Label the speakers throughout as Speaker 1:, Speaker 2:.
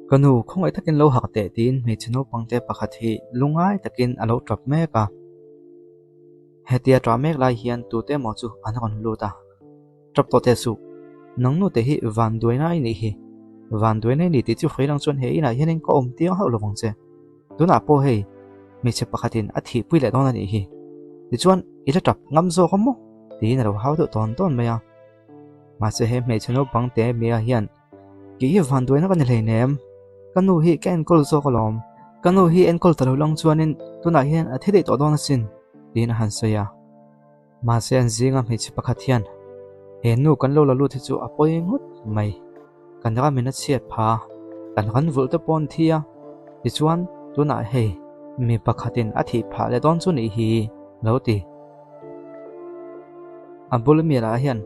Speaker 1: kanu không ai takin lo hak te tin mi chino pangte pakhathi lungai takin alo trap me ka hetia tra mek lai hian tu te mo chu anakon luta trap to te su nang nu te hi Vanduaina ni hi Vanduaina ni ti chu khailang chuan he ina hianin ko om tiang hau lovang che tuna po hei mi che pakhatin a thi pui le don ani hi ti chuan ila trap ngam zo khomo ti na ro hau do ton me ya ma che he me chino pangte mi a hian ki Vanduaina kan le nem kanu hi ken kol zo kolom kanu hi en kol talo lang chuanin tuna hian a thidei to don sin tin han soya ma se an zinga mi che pakhathian he nu kan lo la lu thi chu apoi ngut mai kan ra mina chiat pha kan han vul te pon thia ti chuan tuna he mi pakhatin a thi pha le don chu ni hi lo ti abul mi la hian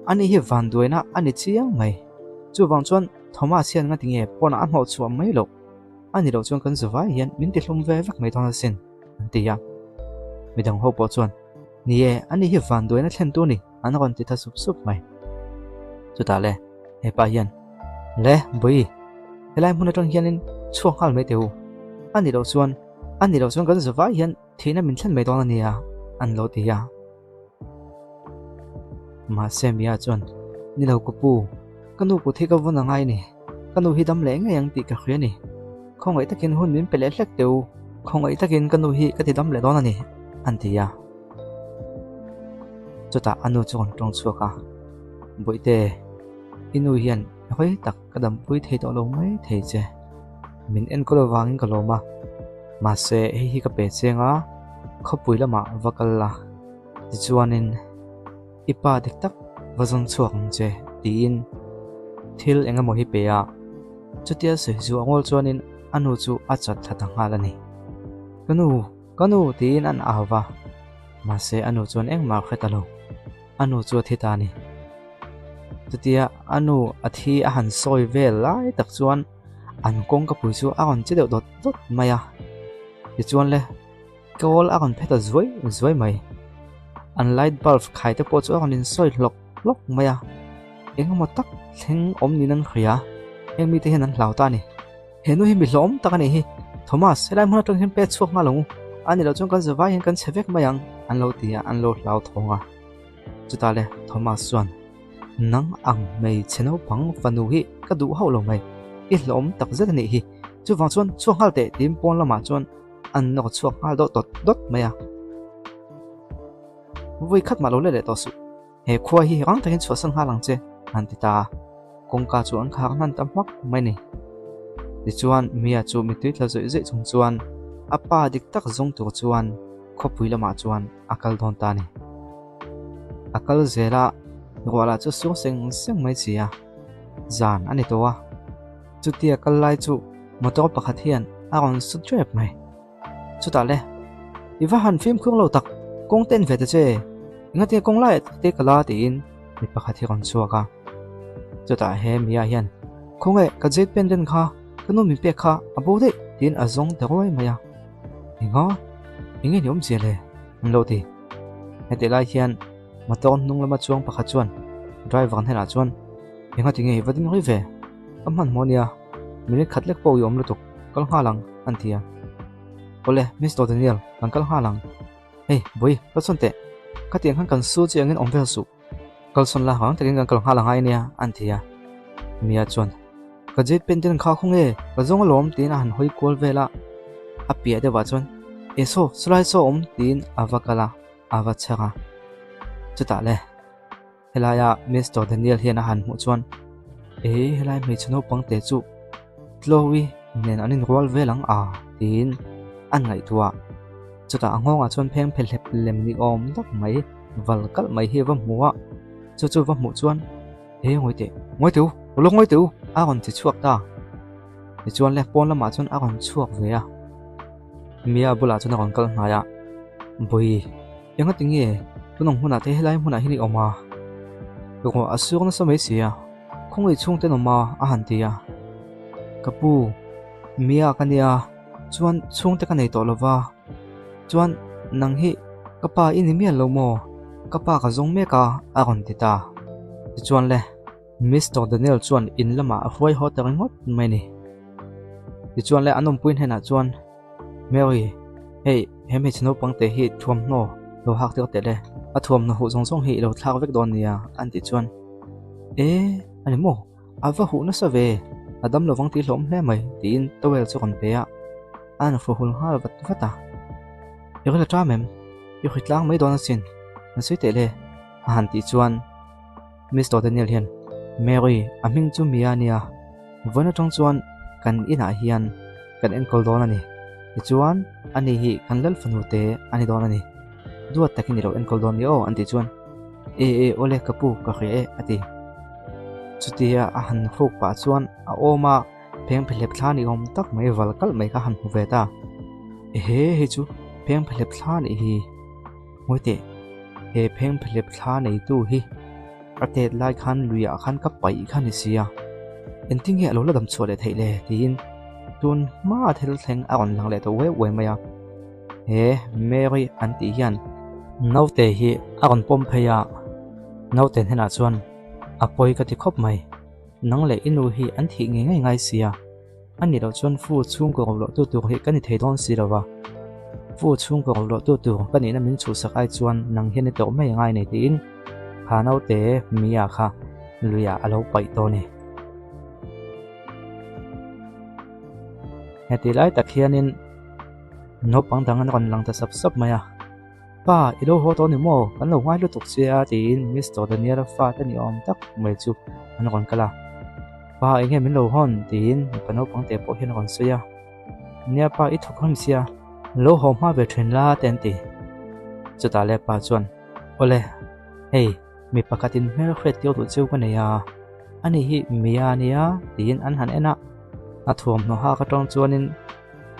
Speaker 1: ani hi Vanduaina ani chiang mai chu wang chuan thoma sian nga tinge pona an ho chuam mai lo ani lo chuan kan zuwa hian min ti hlum ve vek mai ton sin antia midang ho po chuan ni e ani hi Vanduaina Thlentu ni an ron ti tha sup mai chu ta le he pa hian le bui helai mun atang hianin chuang hal mai teu ani lo chuan kan zuwa hian thina min thlen mai ton ania an lo ti ya ma semia chuan ni lo ku pu kanu pu thi ka vuna ngai ni kanu hi dam le ngai ang ti ka khria ni khong ai takin hun min pele hlek teu khong ai takin kanu hi ka ti dam le don ani an ti ya chuta anu chon tong chuaka boite inu hian hoi tak kadam pui thei to lo mai thei che min en ko lawangin ka loma ma se hi ka pe chenga khopui lama vakalla ti chuanin ipa dik tak wazon chuak che tin thil enga mo hi pe a chutia se zu angol chuanin anu chu achat thatang halani kanu tin an awa ma se anu chuan eng ma khetalo anu chu thitani chutia anu athi a han soi vel lai tak chuan an kong ka pui chu a on che dot maya ti chuan le kol a on pheta zoi mai an light bulb khai te po chu a on in soi lok maya eng mo tak thleng om ni nan khria eng mi te hian an hlau ta ni henu hi mi hlom tak ani hi Thomas helai mun atang hin pe chuak nga lo ani lo chung kan zawa hian kan chevek mayang an lo tia an lo hlau thonga chuta le Thomas chuan nang ang mei cheno pang fanu hi ka du hau lo mai i hlom tak zet ani hi chu wang chuan chuak hal te tim pon lama chuan an no chuak hal dot maya voi khat ma lo le to su he khua hi rang takin chua sang halang che an ti ta kong ka chuan khak nan tam mak mai ni ti chuan mia chu mi tui thla zoi chung chuan apa dik tak zong tu chuan khopui lama chuan akal don ta ni akal zela wala chu su seng mai chia zan ani towa chu ti akal lai chu motor pakhat hian aron su trap mai chu ta le iwa han film khung lo tak kong ten ve te che ngati kong lai te kala tin mi pakhat hi ron chuaka chu ta he mia hian khonge ka jet pen den kha kanu mi pe kha abo de tin azong te roi maya inge niom zele lo ti hete lai hian maton nung lama chuang pakhat chuan driver hena chuan enga tinge wading ri ve amhan monia minute khatlek po yom lutuk kal halang antia ole Mr. Daniel kal halang hey boy pasonte katiang han kan su chi angin omvel su kalson la hang takin kal halang ai nia antia mia chuan ka jet pen ten kha khonge ka zong lom tin han hoi kol vela apia de wa chuan eso sulai so om tin avakala avachara chuta le helaya Mr. Daniel hian a han mu chuan helai me chno pangte chu tlowi nen anin rol velang a tin an ngai tua chuta angonga chuan pheng phelep lem ni om dak mai valkal mai hi wa muwa chu wa mu chuan ngoi tu lo ngoi tu a gon chi chuak ta ti chuan le pon lama chuan a gon chuak ve a mia bula chuan a gon kal hmaya boi enga tinge tunong huna te helai huna hini oma ko asur na samai sia khongei chung te no ma a han tia kapu mia kania chuan chung te ka nei to lova chuan nang hi kapa ini mian lo mo kapa ka zong me ka a gon ti ta chuan le Mr. Daniel chuan in lama a huai ho ta ngot mai ni ti chuan le anom puin hena chuan Mary hey hemi chino pangte hi thuam no lo hak tir te le a thuam no hu zong zong hi lo thlak vek don nia an ti chuan ani mo ava hu na sa ve adam lo wang ti hlom hle mai tin towel chu kon pe a an fo hul ha vat vata yogla tra mem yo khitlang mai don sin na sui te le han ti chuan Mr. Daniel hian Mary aming chu mia nia vona tong chuan kan ina hian kan en kol don ani ti chuan ani hi kan lal fanu te ani don ani duat takin ni lo en kol don ni o an ti chuan ole kapu ka khe ati chutia a han phok pa chuan a oma pheng phlep thla ni om tak mai walkal mai ka han hu ve ta he chu pheng phlep thla ni hi moite he pheng phlep thla nei tu hi ate lai khan luya khan ka pai khan ni sia enting he lo la dam chole theile tin tun ma thel thleng a on lang le to we maya he Mary anti hian naute hi a on pom pheya nauten hena chuan apoi ka ti khop mai nang le inu hi an thi ngai sia ani lo chuan fu chung ko lo tu hi kani theidon si lawa fu chung ko lo tu kani na min chu sakai chuan nang hian ni to mai ngai nei tin kha naute mia kha luya alo pai to ni heti lai takhianin no pangdang an kon lang ta sap maya pa ilo ho to ni mo kan lo ngai lu tuk sia tin Mr. Daniel fa ta ni om tak mai chu an kon kala pa enge min lo hon tin pano pangte po hian kon sia nia pa I thuk hon sia lo ho ma ve thren la ten ti chuta le pa chuan ole hey mi pakatin mel khret tio tu cheu ka neya ani hi mia nia tin an han ena a thuam no ha ka tong chuanin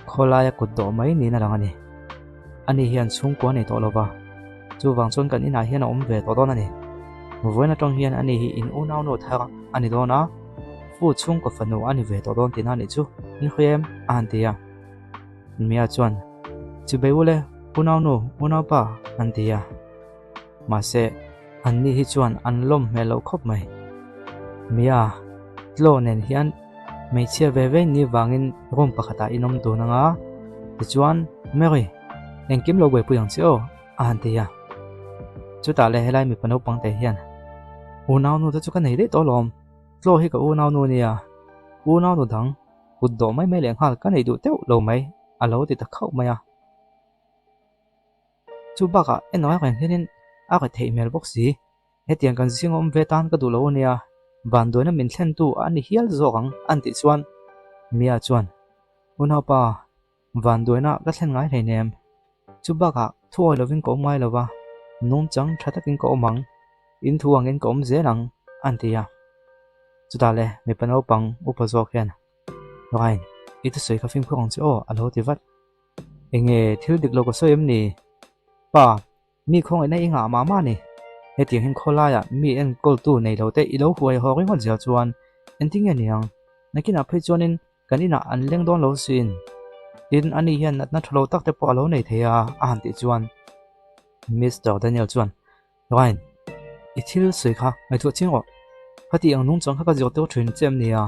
Speaker 1: kholaya kut do mai ni na langani ani hian chung ko nei to lova chu wang chon kan ina hian om ve to don ani voina tong hian ani hi in unau no tha ani dona fu chung ko fanu ani ve to don tina ni chu in khem an tia mia chuan chu beule unau pa an tia ma se anni hi chuan an lom melo khop mai mia tlo nen hian mei chia ve ni wangin rom pakhata inom tu nanga ti chuan Mary engkim lo boi puyang chio an tia chuta le helai mi pano pangte hian unau nu ta chu ka nei de to lom tlo hi ka unau nu nia unau nu dang kud do mai leng hal ka nei du teu lo mai alo ti ta khau maya chu baka enoi ren hianin a ka thei mel box si hetiang kan singom ve tan ka du lo nia Vanduaina min Thlentu ani hial zokang an ti chuan mia chuan unau pa Vanduaina ka thlen ngai thei nem chu baka thuai lovin ko mai lova nung chang thatakin ko mang in thuangin kom zelang an tia chuta le mi pano pang upazok hian rain itu soi ka phim khong chu alo ti vat enge thil dik lo ko soem ni pa mi khong ena inga ma ni hetiang hin kholaya mi en kol tu nei lo te ilo huai ho ring hon zia chuan enting aniang nakina phei chuanin kanina an leng don lo sin tin ani hian na thlo tak te po alo nei theya an ti chuan Mr. Daniel chuan rain ithil soi kha mai thu chingo hati ang nung chang kha ka zio to thin chem nia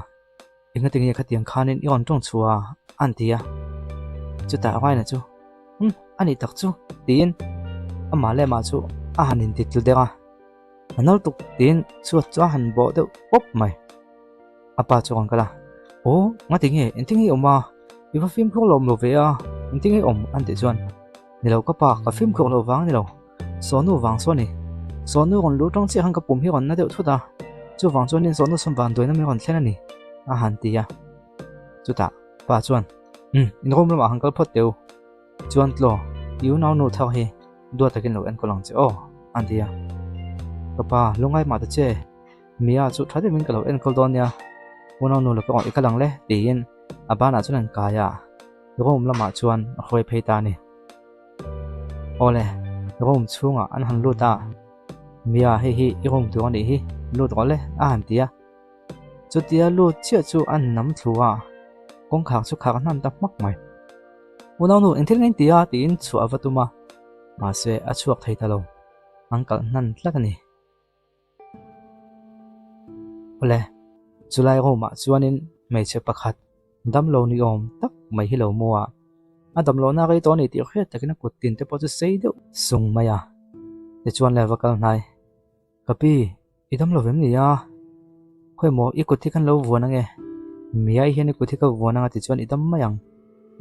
Speaker 1: inga tingi khatiang khanin ion tong chua an tia chuta rain na chu ani tak chu tin ama le ma chu a hanin ti tlu dega anal tuk tin chu cha han bo de pop mai apa chong kala o nga tingi entingi oma iwa film khok lom lo ve a entingi om an ti chuan nilo ka pa ka film khok lo wang nilo sonu wang so ni sonu ron lu tong chi hang ka pum hi ron na de thuda chu wang chuan in sonu som Vanduaina mi ron thlen ani a han ti ya chuta pa chuan in rom lama hang kal phot teu chuan tlo yu nau nu thau hi do takin lo en kolang che o an ti ya papa lungai ma ta che mia chu thade min ka lo en kol don ya unau nu lo ko ikalang le tin abana chuan kaya rom lama chuan khoi phei ta ni ole rom chunga an han lu ta mia hi rom tu ani hi lu to le a han tia chu tia lu chia chu an nam thluwa kong khak chu khak nam ta mak mai unau nu enthil ngai tia tin chu awatuma ma se a chuak thei ta lo angkal nan tlakani ole chulai ro ma chuanin meiche pakhat dam lo ni om tak mai hi lo mua a dam lo na kai to ni ti khet takina kutin te po chu sei deuh sung maya te chuan le vakal nai kapi idam lo vem ni ya khoi mo i kuthi kan lo vuana nge mia hi ni kuthi ka vuana ti chuan idam mayang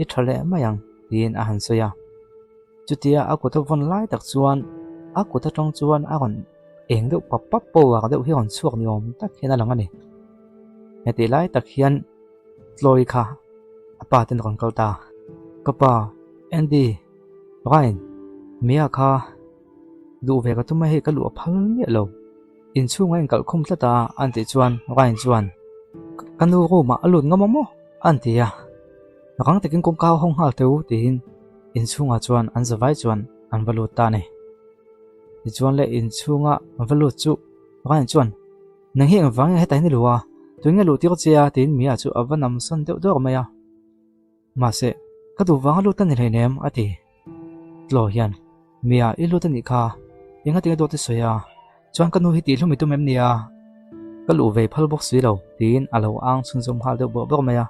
Speaker 1: i thale mayang tin a han soya chutia a kutha von lai tak chuan a kutha tong chuan a gon eng deuh pap pap po wa deuh hi gon chuak ni om tak hena lang ani heti lai tak hian tloi kha apa ten gon kalta kapa endi rain mia kha du ve ka tuma he ka lu phal ni lo in chunga in kal khum tlata an ti chuan rain chuan kanu ro ma alut ngamamo an ti ya rang takin kong kaw hong hal teu tin in chunga chuan an zawai chuan an valut ta ne ti chuan le in chunga valut chu rain chuan nang hi awang he tai ni luwa tuinga lu ti ko chia tin mia chu avanam son deuh deuh maya ma se ka du wang lu tan ni nem ati tlo hian mia i lu tan ni kha inga tinga do te soya chuan kanu hi ti hlumi tu mem nia ka lu ve phal box wi lo tin alo ang chun zum hal deuh bo bo maya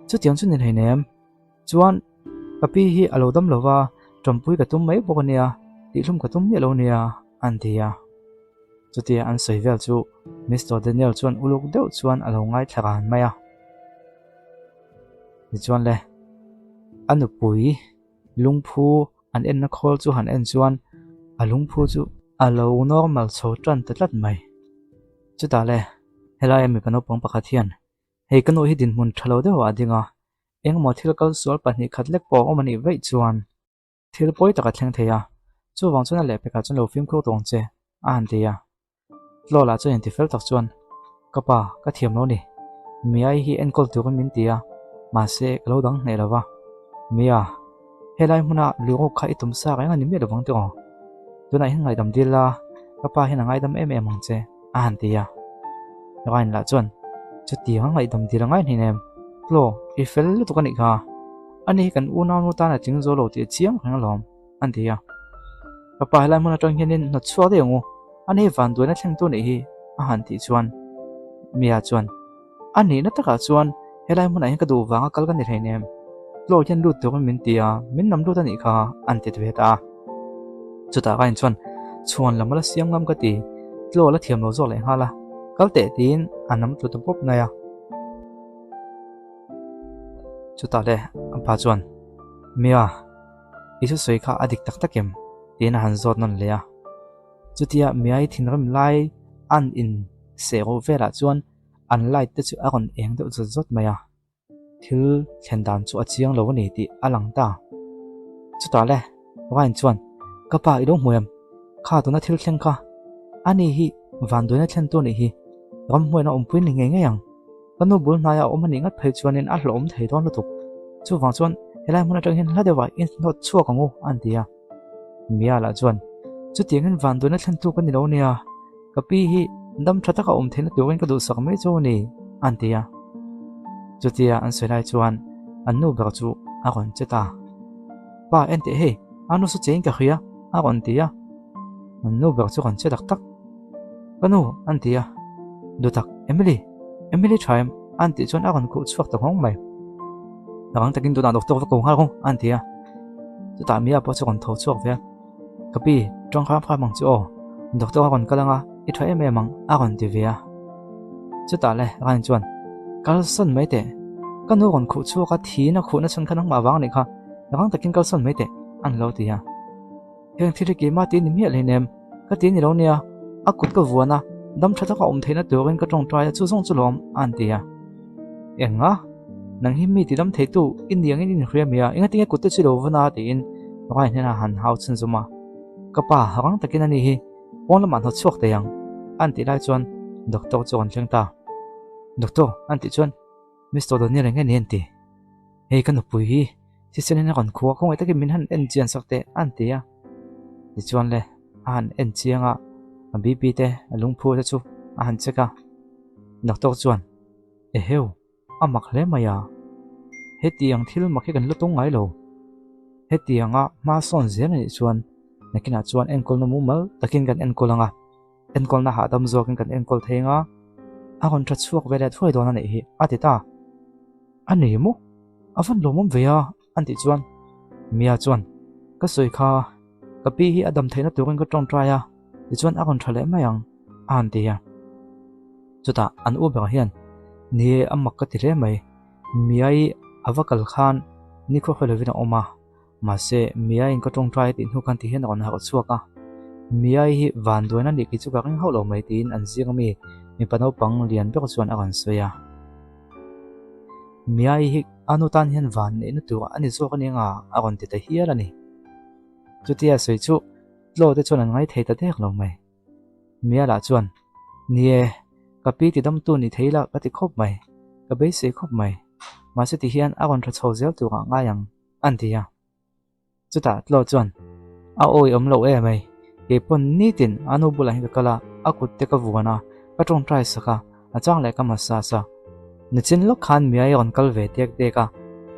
Speaker 1: chu tiang chun ni nem chuan kapi hi alo dam lova trompui ka tum mai bo nia ti hlum ka tum ni lo nia an tia chutia an soivel chu Mr. Daniel chuan uluk deuh chuan alo ngai thrakan maya ti chuan le anu pui lungphu an en na khol chu han en chuan a lungphu chu alo normal chho tran tatlat mai chuta le helai mi kano pang pakhathian hei kano hi din mun thalo deuh adinga engmaw thil kal sual pahnih khatlek po omani vei chuan thil poi taka thleng theya chu wang chuan a le peka chuan lo film kho tong che a han tia lola chuan in ti fel tak chuan kapa ka thiam lo ni miai hi en kol tu kan min tia ma se lo dang nei lawa mia helai huna lugo kha itum sa ka ngani me lawang teo tuna hin ngai dam dila kapa hin ngai dam em em ang che a han tia rain la chuan chu ti ngai dam dila ngai ni nem lo I fel lu tu kan ikha ani kan una nu ta na ting zo lo ti chiang khang lom an tia kapa helai huna tong hianin na chua de ngo ani Vanduaina Thlentu ni hi a han ti chuan mia chuan ani na taka chuan helai huna hin ka du wanga kal kan ni thei nem lo hian lut tu kan min tia min nam lu ta ni kha an ti ve ta chuta kain chuan lamala siam ngam ka ti lo la thiam lo zo le hala kal te tin anam tu tu pop na ya chuta le ampa chuan mia isu soi kha adik tak takem tin han zot non le ya chutia miai thinram lai an in sero vera chuan an light te chu aron eng deuh zot maya thil thendan chu achiang lo ni ti alang ta chuta le wain chuan kapa I dong muem kha to na thil thleng kha ani hi Vanduaina Thlentu ni hi ram huaina ompuin ni nge yang kanu bul na ya omani ngat phei chuan in a hlom thei don lutuk chu wang chuan helai hmuna tang hin hladewa in not chuak angu an tia mia la chuan chu tiangin Vanduaina Thlentu kan ni lo nia kapi hi dam thata ka om theina tuin ka du sak mai chu ni an tia chutia an selai chuan an nu ber chu a ron cheta pa ente he anu su chein ka khia a ron tia an nu ber chu ron che tak tak kanu an tia du tak Emily thaim an ti chuan a ron ku chuak ta hong mai rang takin du na doktor ko hal hong an tia chuta mia po chu ron tho chuak ve kapi trong kham mang chu o doktor ron kalanga I thai em mang a ron ti ve chuta le ran chuan kalson mai te kanu ron khu chu ka thi na khu na chun khanang ma wang ni kha rang takin kalson mai te an lo ti ya heng thiri ki ma ti ni mi le nem ka ti ni lo nia a kut ka vuana dam thata ka om theina turin ka tong trai chu song chu lom an ti ya enga nang hi mi ti dam thei tu in diang in hria mia inga tinga kut chu lo vana ti in rai hena han hau chun zuma kapa rang takin ani hi pon ma no chuak te yang an ti lai chuan doctor chuan thleng ta doctor an ti chuan Mr. Daniel nge nen ti hei kan pui hi si chen na kan khuwa khong ta ki min han en chian sakte an ti ya ti chuan le an en chianga a BP te lungphu te chu a han cheka doctor chuan e heu amak hle maya heti ang thil makhe kan lutung ngai lo heti anga ma son zen ni chuan nakina chuan enkol no mumal takin kan enkol anga enkol na ha dam zo kan enkol thenga a kon tha chuak vele thui dona nei hi atita anh này mu avan lo mom ve a an ti chuan mia chuan ka soi kha ka pi hi adam theina turin ka tong try a ti chuan a kon thale mayang an ti ya chuta an u ba hian ni amak ka ti re mai miai avakal khan ni kho khole vina oma ma se miai in ka tong try tin hu kan ti hian on ha ko chuaka miai hi Vanduaina ni ki chu ka ring holo mai tin an zing mi panau pang lian be ko chuan a kan soya miai hi anu tan hian van ne na tu ani zo ka ninga a kon ti ta hial ani chutia soi chu lo te chuan an ngai thei ta dek lo mai mia la chuan nie kapi ti dam tu ni theila ka ti khop mai ka be se khop mai ma se ti hian a kon tha chho zel tu nga yang an ti ya chuta lo chuan a oi om lo e mai ke pon ni tin anu bula hi ka kala akut te ka vuana ka tong try saka a chang le ka ma sa sa ni chin lo khan miai on kal ve tek te ka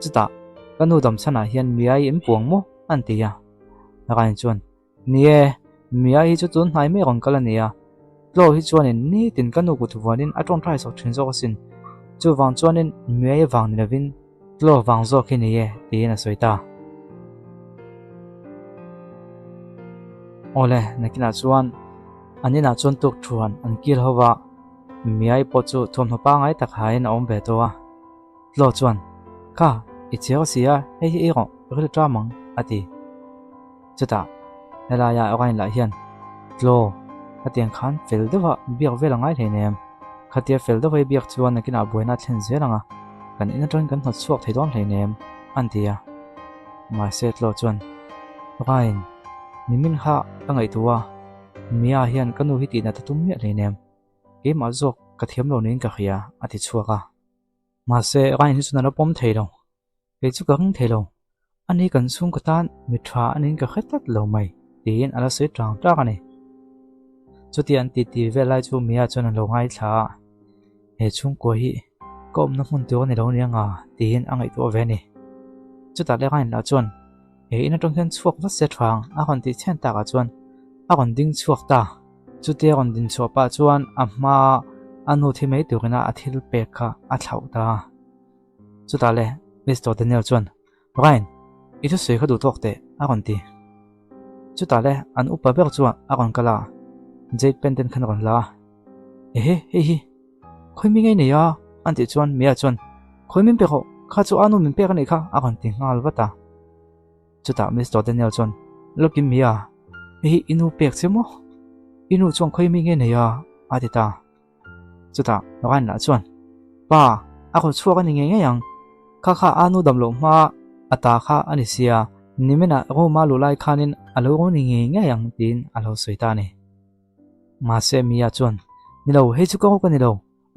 Speaker 1: chuta kanu dam chana hian miai im puang mo an ti ya rain chuan nie miai chu chun hnai me on kal ania lo hi chuan in ni tin kanu ku thuwanin a tong try sok thin zo sin chu wang chuanin miai wang ni lovin lo wang zo khi ni ye ti na soita ole nakina chuan anina chon tuk thuan an kil howa miai po chu thom pa ngai tak hain om be to a lo chuan ka i cheo sia hei hi ro ril tra mang ati chuta hela ya orain la hian lo atiang khan fel dewa biak vela ngai theinem khatia fel dewa biak chuan nakina boina thlen zelanga kan ina tron kan hot chuak theidon theinem antia ma set lo chuan orain nimin kha kangai tuwa mia hian kanu hi ti na tatum me leinem ke ma zok ka thiam lo nin ka khia ati chuaka ma se rain hi sunana pom theilo ke chu ka hung theilo ani kan sung ka tan mithra anin ka khetat lo mai tin ala se tang ta ka ni chuti an ti ti velai chu mia chon lo ngai thla he chung ko hi kom na mun to ni lo ni anga tin angai to ve ni chuta le rain la chon e ina tong hian chuak va se thang a kon ti chen ta ka chuan a kon ding chuak ta chuti kon din chu pa chuan a ma anu thi mai turina a thil pe kha a thlau ta chuta le Mr. Daniel chuan rain i thu sei kha du tok te a kon ti chuta le an upa ber chuan a kon kala jade pendant khan kon la he khoi mi ngai ne ya an ti chuan mia chuan khoi min pe kho kha chu anu min pe ka nei kha a kon ti ngal wata chuta Mr. Daniel chuan lokim mia hi inu pek chemo inu chuan khoi mi ngai ne ya adita chuta rain la chuan pa a ko chuak ani nge yang kha anu dam lo ma ata kha ani sia nimena ro ma lu lai khanin alo ro ni nge yang tin alo soita ni ma se mia chuan ni lo he chu ko ka ni lo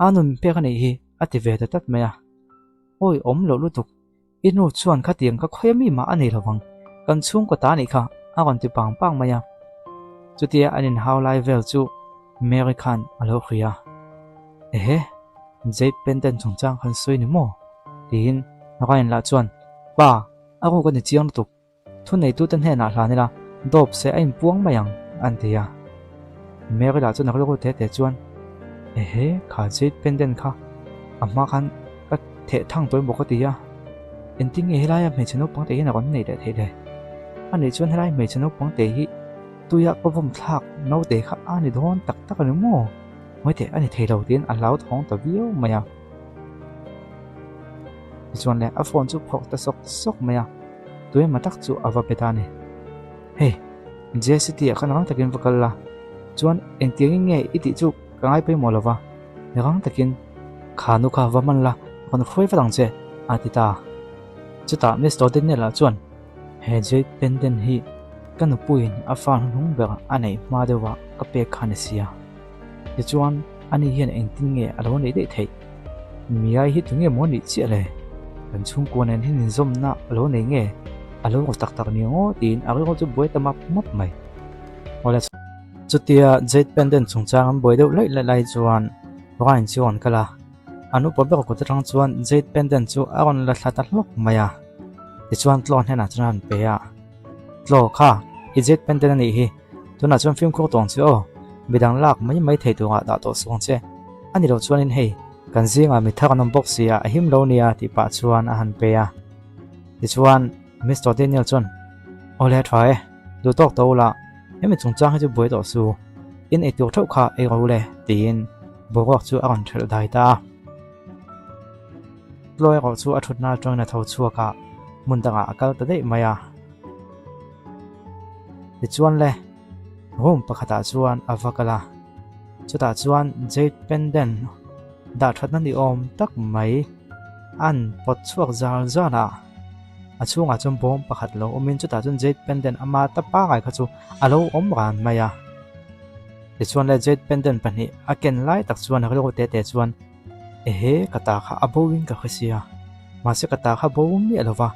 Speaker 1: anu min pe ka nei hi ati ve ta tat maya oi om lo lu tuk inu chuan kha tiang ka khoi mi ma ani lawang kan chung ko ta ni kha a kon ti pang maya chutia anin how lai vel chu American alo khria jade pendant chungchang khan soi ni mo tin rain la chuan pa ako ka ni chiang tuk thu nei tu tan he na hla ni la dop se ain puang mayang an tia Mary la chuan aklo te chuan kha jade pendant kha amma khan ka the thang toy mo ka tia ending e helaya me cheno pang te na kon nei de the de ani chuan helai me cheno pang te hi tuya ko vom thak no te kha ani don tak ani mo moi te ani thei lo tin a lau thong ta view maya chuan le a phone chu phok ta sok maya tuya matak chu awa petani JCT khan rang takin vakal la chuan engtiang nge iti chu kangai pe molawa rang takin khanu kha waman la kon khoi farang che atita chuta Mr. Daniel la chuan jade pendant hi kanu puin a fan hung ber anei ma dewa ka pe khanisia ti chuan ani hian engting nge alo nei de thei miai hi tunge mo ni chi le kan chung ko nen hin zom na alo nei nge alo ko tak ni ngo tin aro ko chu boi ta map mai ola chutia jade pendant chungchang boi deuh lai chuan rain chuan kala anu pobe ko tang chuan jade pendant chu aron la thata hlok maya ti chuan tlon hena chuan pe ya tlo kha i jade pendant ni hi tuna chuan film ko tong chu bidang lak mai thei tu nga da to song che ani lo chuan in hei kan zinga mi thak nam box sia a him lo nia ti pa chuan a han pe a ti chuan Mr. Daniel chuan ole thai du tok to la hemi chungchang chu boi to su in e tu thau kha e ro le tin bogok chu a kan thel dai ta loi ro chu a thutna tang na tho chu ka mun tanga akal ta dei maya ti chuan le room pakhata chuan avakala chuta chuan jade pendant da thatna ni om tak mai an pot chuak zal zala a chunga chum bom pakhat lo omin chuta chun jade pendant ama ta pa ngai kha chu alo om ran maya ti chuan le jade pendant pani a ken lai tak chuan a lo te te chuan e he kata kha abowin ka khisia ma se kata kha bom mi alova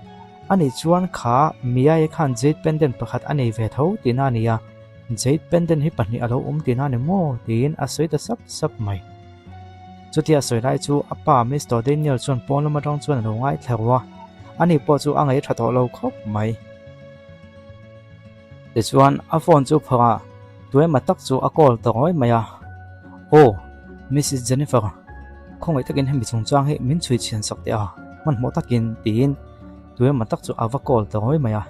Speaker 1: ani chuan kha mia e khan jade pendant pakhat ani ve tho tina nia jade pendant hi pani alo tina ni mo tin a soita sap sap mai chutia soi lai chu apa Mr. Daniel chuan pon lama rong chuan lo ngai thlawa ani po chu angai thato lo khop mai ti chuan a phone chu phanga tuai matak chu a call to ngoi maya oh Mrs. Jennifer khongai takin hemi chungchang he min chui chian sakte a man mo takin tin tuai matak chu ava call to ngoi maya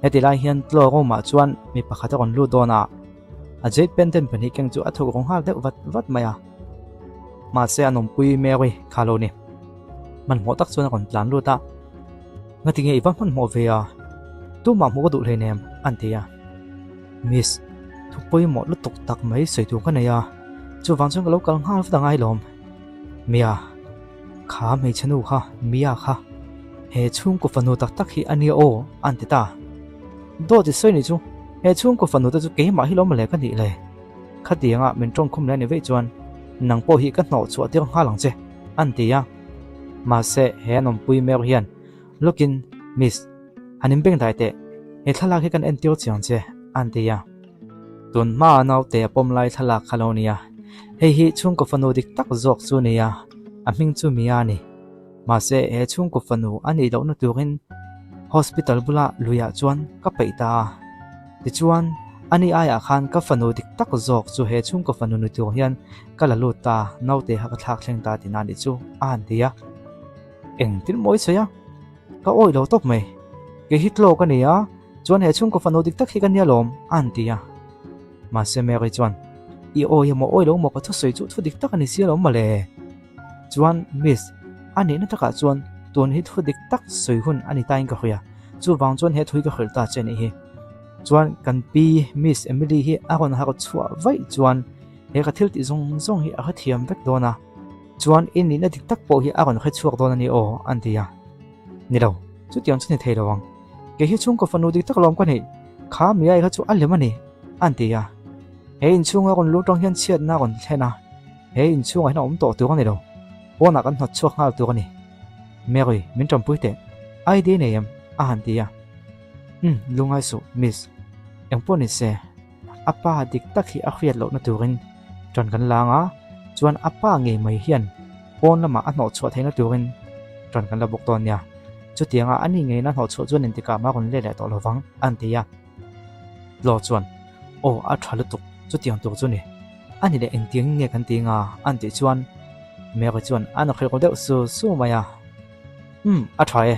Speaker 1: heti lai hian tlo ro ma chuan mi pakhata kon lu dona a jade pendant pani keng chu a thok rong hal deuh vat maya ma se anom pui mewi khalo ni man mo tak chuan kon plan lu ta ngati nge iwan man mo ve a tu ma mo du le nem an tia miss thu pui mo lu tuk tak mai sei tu ka ne ya chu wang chung lo kal ngal fa ngai lom mia kha mei chanu kha mia kha he chung ko fanu tak tak hi ani o an ti ta do ti soi ni chu he chung ko fanu ta chu ke ma hi lom le ka ni le khatianga min Chawngkhum le ni ve chuan nang po hi ka no chu atir ha lang che an ti ya ma se he nom pui mer hian lokin miss anim beng dai te he thalak he kan en tiu chiang che an ti ya tun ma nau te pom lai thalak khalonia he hi chung ko fanu dik tak zok chu ni ya a ming chu mi ani ma se he chung ko fanu ani lo na turin hospital bula luya chuan ka peita ti chuan ani aya khan ka fanu dik tak zok chu he chung ko fanu nu tu hian kala luta naute ha ka thak thleng ta tinani chu an dia eng tin moi chaya ka oi lo top mai ke hitlo ka nia chuan he chung ko fanu dik tak hi ka nia lom an dia ma se me ri chuan i oi mo oi lo mo ka thu soi chu thu dik tak ani sia lo ma le chuan miss ani na taka chuan tun hi thu dik tak soi hun ani tain ka hoya chu wang chuan he thui ka khel ta chen hi chuan kan pi Miss Emily hi aron ha ko chua vai chuan he ka thil ti zong zong hi a kha thiam vek dona chuan in ni na dik tak po hi aron kha chuak dona ni o an tia ni lo chu tiang chu ni thei lawang ke hi chung ko fanu dik tak lom ka ni kha mi ai kha chu al lemani an tia he in chung a kon lu tong hian chiat na kon thena he in chung a na om to tu ka ni lo ona kan hot chuak hal tu ka ni Mary min tram pui te ai de ne yam a han tia lungai su miss em po ni se apa dik tak hi a khriat lo na turin tron kan langa chuan apa nge mai hian pon lama a no chua theina turin tron kan la bok ton ya chu tianga ani nge na no chu chuan intika ma kon le le to lowang an tia lo chuan o a thalu tuk chu tiang tuk chu ni ani le eng tiang nge kan tinga an ti chuan me ga chuan an khel ko deuh su su maya a thae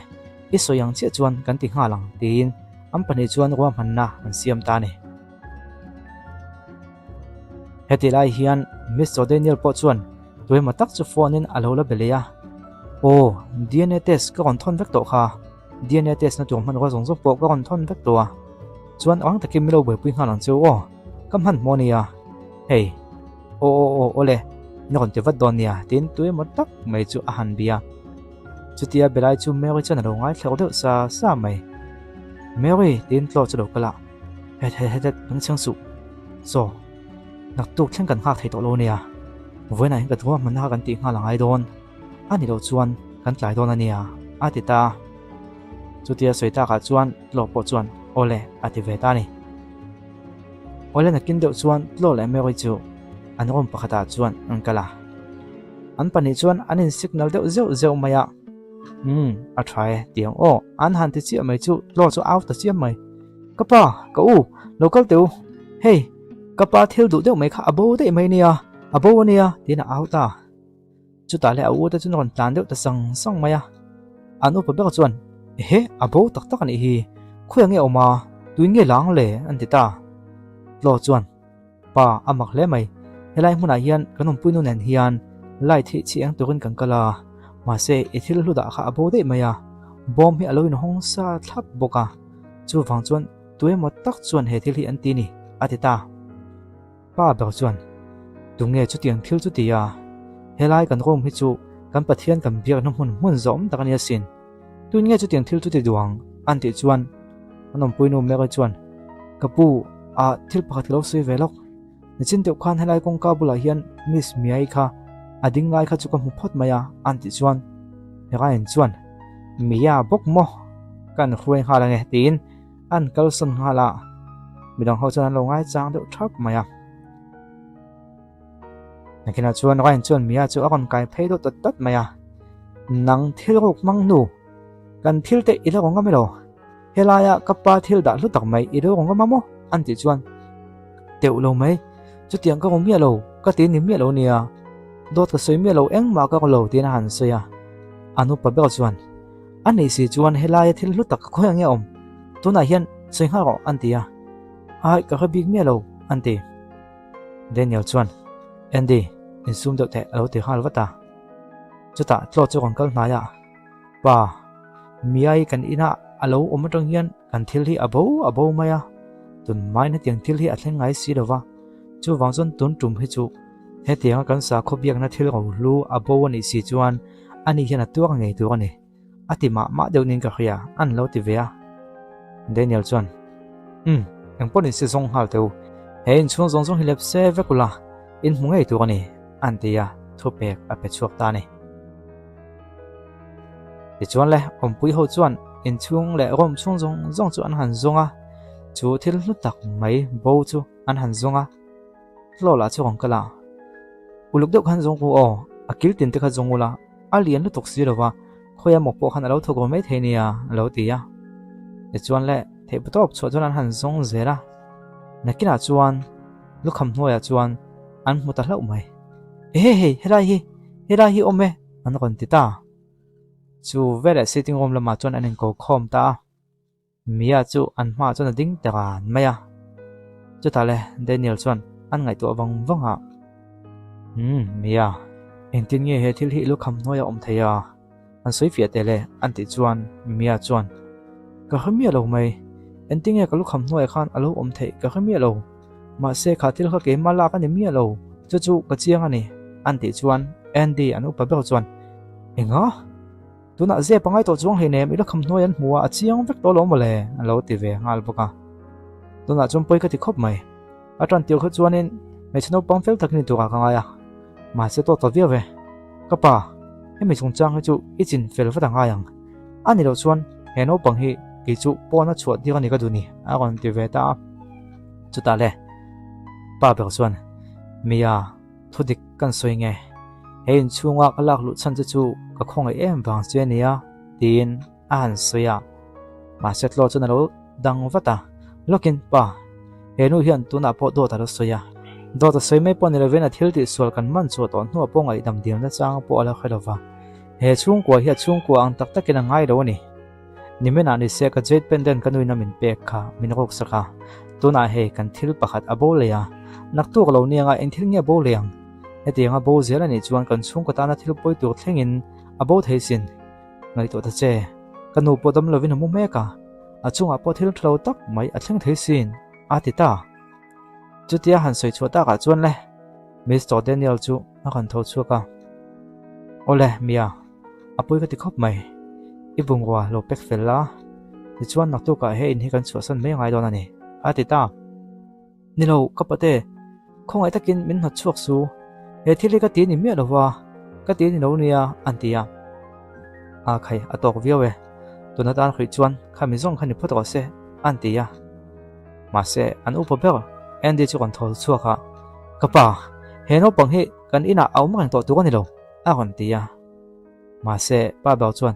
Speaker 1: i so yang che chuan kan ti nga lang tin am pani chuan ro man na an siam ta ni heti lai hian Mr. Daniel po chuan tui ma tak chu phone in alo la belia o DNA test ka kon thon vek to kha DNA test na tu man ro zong zong po ka kon thon vek to a chuan ang takim milo be pui nga lang chu o kam han mo ni a hey o ole na kon te vat don nia tin tui ma tak mai chu a han bia chutia belai chu Mary chan ro ngai thlau deuh sa mai Mary tin tlo chu lo kala het nang chang su so nak tu thlen kan ha thei to lo nia voi nai ka thua man ha kan ti nga langai don ani lo chuan kan tlai don ania atita chutia soita ka chuan tlo po chuan ole ati ve ta ni ole na kin deuh chuan tlo le Mary chu an rom pakhata chuan an kala an pani chuan anin signal deuh zeu maya a try tiang o an han ti chi mai chu lo chu out ta chi mai kapa ka u local teu hey kapa thil du deuh mai kha abo dei mai nia abo ania tina auta chu ta le au ta chun ron tan deuh ta sang maya anu pa bek chuan he abo tak ani hi khoya nge oma tuin nge lang le an ti ta lo chuan pa amak le mai helai hmuna hian kanum puinu nen hian lai thi chi ang turin kan kala ma se ithil hlu da kha abo dei maya bom hi aloin hong sa thlap boka chu wang chuan tuai mo tak chuan he thil hi an ti ni atita pa bek chuan tunge chu tiang thil chu tia helai kan rom hi chu kan pathian kan biak na mun zom takania sin tun nge chu tiang thil chu ti duang an ti chuan anom puinu me ka chuan kapu a thil pakhat lo sei velok nichin teu khan helai kong ka bula hian miss miai kha ading ngai kha chu ka mu phot maya an ti chuan hera en chuan miya bok mo kan khruai hala nge tin an kalson hala midang ho chuan lo ngai chang deuh thap maya nakina chuan rain chuan miya chu akon kai phei do tat maya nang thil rok mang nu kan thil te ila ronga melo helaya kapa thil da lu tak mai ilo ronga mamo an ti chuan teu lo mai chu tiang ka romia lo ka tin ni mia lo nia dot ka soi mia lo eng ma ka lo tin han soya anu pa bel chuan ani si chuan helaya thil lu tak khoya nge om tuna hian soi ha ro an tia ai ka big mia lo an ti Daniel chuan Andy in sum deuh the alo ti hal wata chuta tlo chu kon kal hnaya pa miai kan ina alo omotang hian kan thil hi abo maya tun mai na tiang thil hi athleng ngai si dawa chu wangzon tun tum hi chu he tiang kan sa khobiak na thil ro lu abo ani si chuan ani hian atuak ngei tu ani ati ma deuh nin ka khia an lo ti vea Daniel chuan ang pon si zong hal teu he in chung zong hi lep se vekula in mungei tu ani antia thupek a pe chuak ta ni ti chuan le ompui ho chuan in chung le rom chung zong chu an han zonga chu thil hlu tak mai bo chu an han zonga lo la chu ong kala uluk deuh khan zong ku o akil tin te kha zongula alian lu tok si lawa khoya mok po khan alo thok mai thenia lo tia ti chuan le thei potop chu chuan an han zong zera nakina chuan lu kham hnoya chuan an muta hlau mai hera hi ome an kon ti ta chu vele sitting room lama chuan an ko khom ta mia chu an ma chuan ding taran maya chu ta le Daniel chuan an ngai to awanga mia en tin nge he thil hi lu kham hnoya om theya an soi fia tele an ti chuan mia chuan ka khamia lo mai en tinge ka lu kham hnoya khan alo om thei ka khamia lo ma se khatil kha ke mala ka ni mia lo chu ka chiang ani an ti chuan Andy anu pa bel chuan enga tuna ze pangai to chuang he ne mi la kham hnoy an hmuwa a chiang vek to lo mole alo ti ve ngal boka tuna chum poi ka ti khop mai atran tiu kha chuanin me chno pang fel takni tu ka ngaya ma se to to ve kapa he mi chung chang chu ichin fel fa danga yang ani lo chuan he no pang hi ki chu pona chuat di ka ni ka du ni a kon ti ve ta chu ta le pa bel chuan mia thudik kan soi nge hein chunga kalak lu chan chu ka khong em wang che nia tin an soya ma set lo chuna lo dang wata lokin pa henu hian tuna po do ta lo soya do ta soi me pon ni levena thil ti sol kan man chu to nu po ngai dam diam na chang po ala khelova he chung ko hi chung ko ang tak tak ina ngai ro ni nimena ni se ka jet penden kanui na min pek kha min rok saka tuna he kan thil pakhat abo leya naktu lo ni nga en thil nge bo leng etianga bo zela ni chuan kan chung ko ta na thil poi tur thlengin abo theisin ngai to ta che kanu podam lovin mu meka achunga po thil thlo tak mai athleng theisin atita chutia han soi chota ka chuan le Mr Daniel chu a kan tho chuka ole mia apoi ka ti khop mai ibungwa lo pek fella ni chuan naktu ka he in hi kan chu san mai ngai don ani atita nilo kapate khongai takin min hat chuak su he thili ka ti ni mi lowa ka ti ni no nia antia a khai atok viawe tuna tan khui chuan khami zong khani photo se antia ma se an upo ber Andy chu kan thol chuaka kapa he no pang hi kan ina aw mang to tu kan lo a kon tia ma se pa ba chuan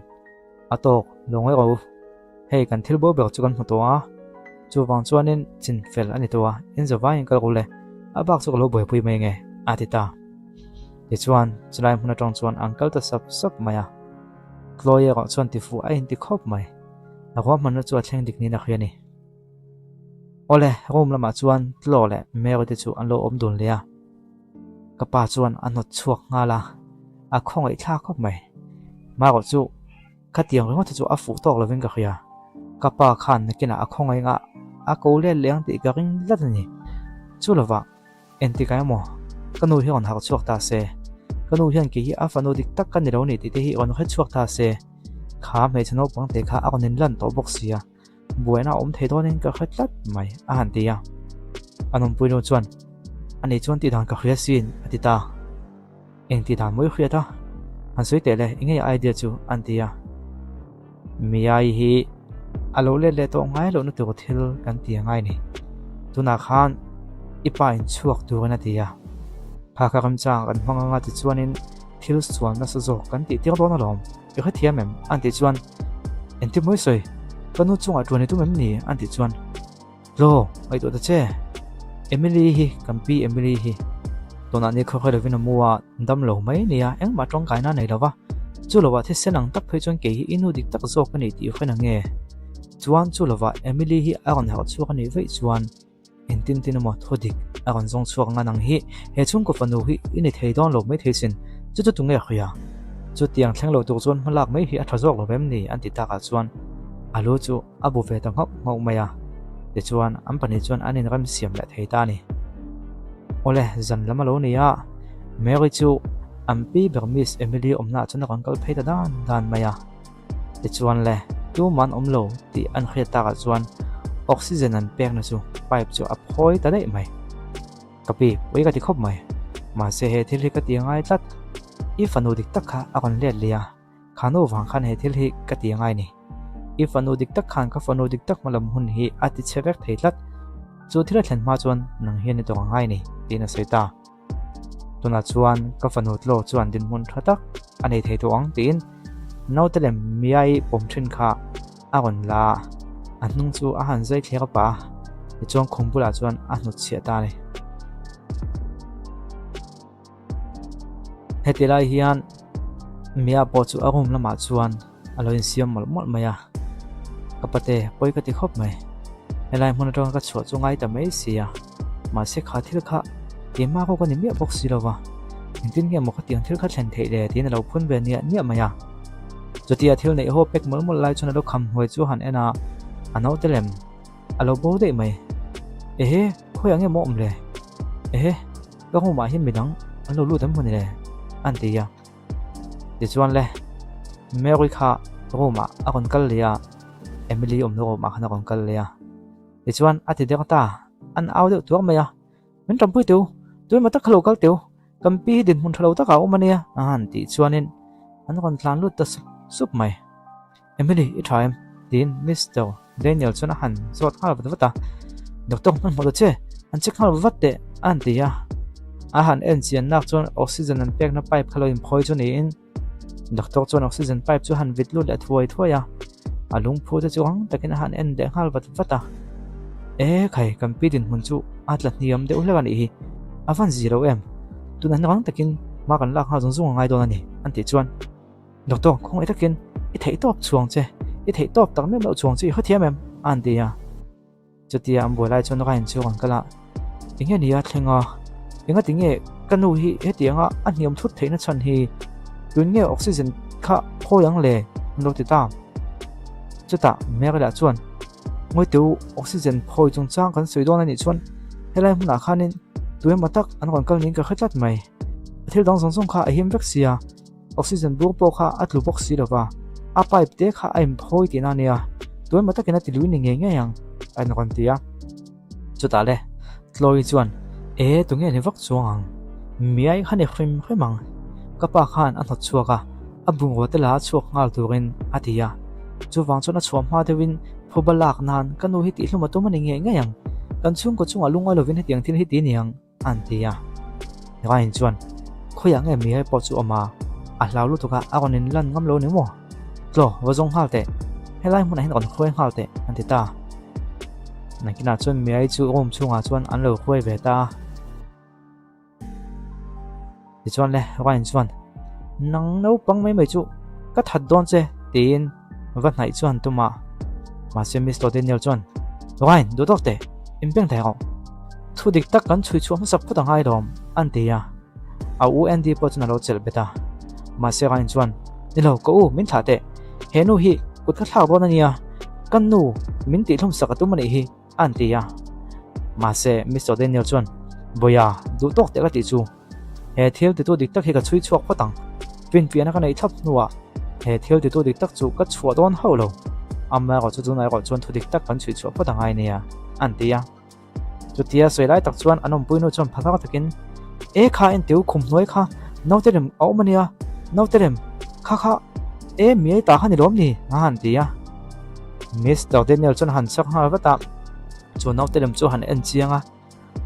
Speaker 1: atok longai ro he kan thil bo ber chu kan hmutoa chu wang chuanin chin fel ani towa in zawai kal gole abak chu lo boi pui mai nge atita ti chuan chulai hmun atang chuan uncle ta sap maya Chloe ko chuan ti fu a in ti khop mai a ko man chu a thleng dik ni na khiani ole room lama chuan tlo le mero ti chu an lo om dun lia kapa chuan an not chuak nga la a khong ai thla khop mai ma ko chu khatiang ringo chu a fu tok lovin ka khia kapa khan nakina a khong ai nga a ko le leng ti ka ring lat ni chu lova enti kai mo kanu hi on ha chuak ta se kanu hian ki hi a fanu dik tak kan ni lo ni ti te hi on kha chuak ta se kha me chano pang te kha a on in lan to box sia buena om thei don in ka khatlat mai a han tia anom puino chuan ani chuan ti dan ka khria sin atita eng ti dan moi khria ta an soi te le inge idea chu an tia mi ai hi alo le to ngai lo na tu thil kan tia ngai ni tuna khan ipa in chuak tu na tia kha kha kam chang kan hmanga nga ti chuan in thil suan na sa zo kan ti tiang don alom i kha thiam em an ti chuan en ti moi soi kanu chunga tuani tu mem ni an ti chuan lo ai to ta che Emily hi kampi Emily hi tona ni kho kho lovin muwa dam lo mai nia eng ma tong kai na nei lova chu lova the senang tak phei chon ke hi inu dik tak zo ka ni ti khena nge chuan chu lova Emily hi aron ha chu ka ni vei chuan en tin mo thodik aron zong chuak nga nang hi he chung ko fanu hi ini thei don lo mai thei sin chu tu nge khia chu tiang thleng lo tu chuan malak mai hi a thazok lo bem ni an ti ta ka chuan alo chu abu ve ta ngok maya ti chuan am pani chuan anin ram siam la thei ta ni ole zan lama lo ni ya Mary chu ampi bermis Emily omna chuna kal phei ta dan maya ti chuan le tu man om lo ti an khia ta ka chuan oxygen an pek na chu pipe chu a phoi ta dei mai kapi wei ka ti khop mai ma se he thil hi ka ti ngai tlat I fanu dik tak kha akon le lia khano wang khan he thil hi ka ti ngai ni I fanu dik tak khan ka fanu dik tak malam hun hi ati chevek theitlat chu thila thlen ma chuan nang hian ni to ngai ni tina seita tuna chuan ka fanu tlo chuan din mun thatak ani thei to ang tin no telem miai pom thin kha akon la anung chu a han zai thlega pa ni chuan khungbula chuan a hnu chia ta ni hetilai hian mia po chu arum lama chuan aloin siam mol maya kapate poi ka ti khop mai helai mun atong ka chu chu ngai ta mai sia ma se kha thil kha ti ma ko ni mi box silowa tin nge mo khatiang thil kha thlen thei le tin lo phun be ni maya jotia thil nei ho pek mol lai chuna lo kham hoi chu han ena anau telem alo bo de mai ehe khoyang e mo omle ehe ka hu ma hin midang alo lu tam hun le antia ti chuan le Mary kha roma akon kal lia Emily no ma khana kon kal lia ti chuan ati de ta an au de tu maya min tam pui tu ma ta khalo kal tu kampi din hun thalo ta ka o mania an ti chuanin an kon tlan lut ta sup mai Emily I time tin Mr. Daniel chuna han zot khal ba ta doctor man mo che an che khal wat de an ti ya a han en chian nak chuan oxygen an pek na pipe khalo in phoi chu ni in doctor chuan oxygen pipe chu han vit lut la thuai ya alung phu te chuang takin han en de hal vata e khai kampi din hun chu atla niam de ulewan hi avan 0m tunan rang takin ma kan lak ha zung ngai don ani an ti chuan doctor khong takin I thei top chuang che I thei top tak me lo chuang chi khathiam em an ti ya chutia am bolai chon rain chu kan kala inge nia thlenga inga tinge kanu hi hetianga aniam thut theina chan hi tunge oxygen kha phoyang le lo ti ta chuta mera chuan ngoi tu oxygen phoi chung chang kan soidon ani chuan helai huna khanin tuem matak an kon kal ning ka khatlat mai thil dang song kha ahim vexia oxygen bu po kha atlu box si lova a pipe te kha aim phoi ti na nia tuem matak ina ti luin nge yang an kon tia chuta le tloi chuan e tunge ni vak chuang mi ai khane khrimang kapa khan an hot chuaka abung hotela chuak ngal turin atia chu wang chona chhuam ma dewin phobalak nan kanu hi ti hluma to mani nge yang kan chung ko chung alung lovin he tiang thin hi ti niang antia rain chuan khoyang e mi hai po chu ama a hlaulu to ka agonin lan ngam lo ni mo tlo wazong halte helai mun hin kon khoi halte antita nakina chuan mi ai chu rom chunga chuan an lo khoi ve ta ti chuan le rain chuan nang no pang mai chu ka that don che tin va nai chuan tuma ma se Mr. Daniel chuan rain du tok te impeng thai ro thu dik tak kan chui chu ma sak phutang ai rom an ti ya a u n d po chuna lo chel beta ma se rain chuan ni lo ko u min tha te he nu hi kut ka thlau bon ania kan nu min ti thum sak tu mani hi an ti ya ma se Mr. Daniel chuan boya du tok te ka ti chu he thil ti tu dik tak hi ka chui chuak photang pin piana ka nei thap nuwa he thil ti tu dik tak chu ka chhuwa don ho lo amma ro chu nai ro chuan thu dik tak kan chui chuak photang ai nia an ti ya chu tia soi lai tak chuan anom puinu chuan phaka takin e kha en teu khum noi kha nauterem au mania nauterem kha kha e mi ta hani rom ni han ti ya Mr. Daniel chuan han sak ha wata chu nauterem chu han en chianga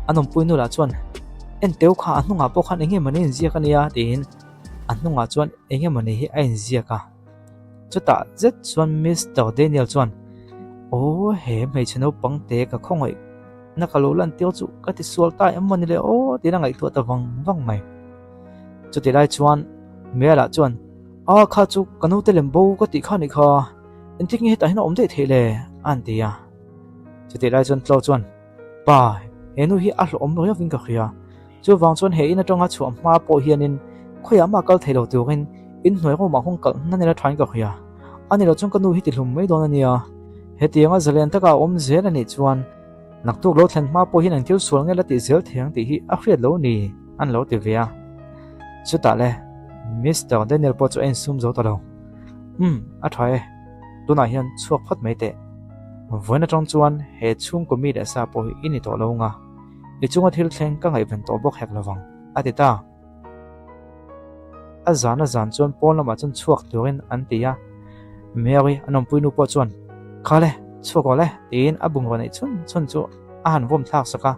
Speaker 1: anom puinu la chuan en teu kha anunga po khan enge mani zia kania tin anunga chuan enge mani hi ain zia ka chuta zet chuan Mr. Daniel chuan o he mai chano pangte ka khongoi nakalo lan tiu chu ka ti sual tai amani le o ti na ngai tu ta wang mai chuti lai chuan me la chuan a kha chu kanu te lem bo ka ti kha ni kha en tik nge ta hina om de thele an ti ya chuti lai chuan tlo chuan pa enu hi a hlom lo ya ving ka khia chu wang chuan he in atonga chu ma po hianin khoya ma kal thelo turin in hnoi ro ma hong kal na ne la thain ka khia ani lo chung kanu hi ti hlum mai don ania he tianga zalen taka om zel ani chuan naktuk lo thlen ma po hin ang til sual nge la ti zel thiang ti hi a hriat lo ni an lo ti via chuta le Mr. Daniel po chu en sum zo ta lo a thai tuna hian chuak phat mai te voina tong chuan he chung ko mi da sa po hi ini to lo nga i chunga thil thleng ka ngai ven to bok hek lawang atita a zan chuan pon lama chun chuak turin an tia Mary anom puinu po chuan khale chuak le tin abung ro nei chun chu a han vom thak saka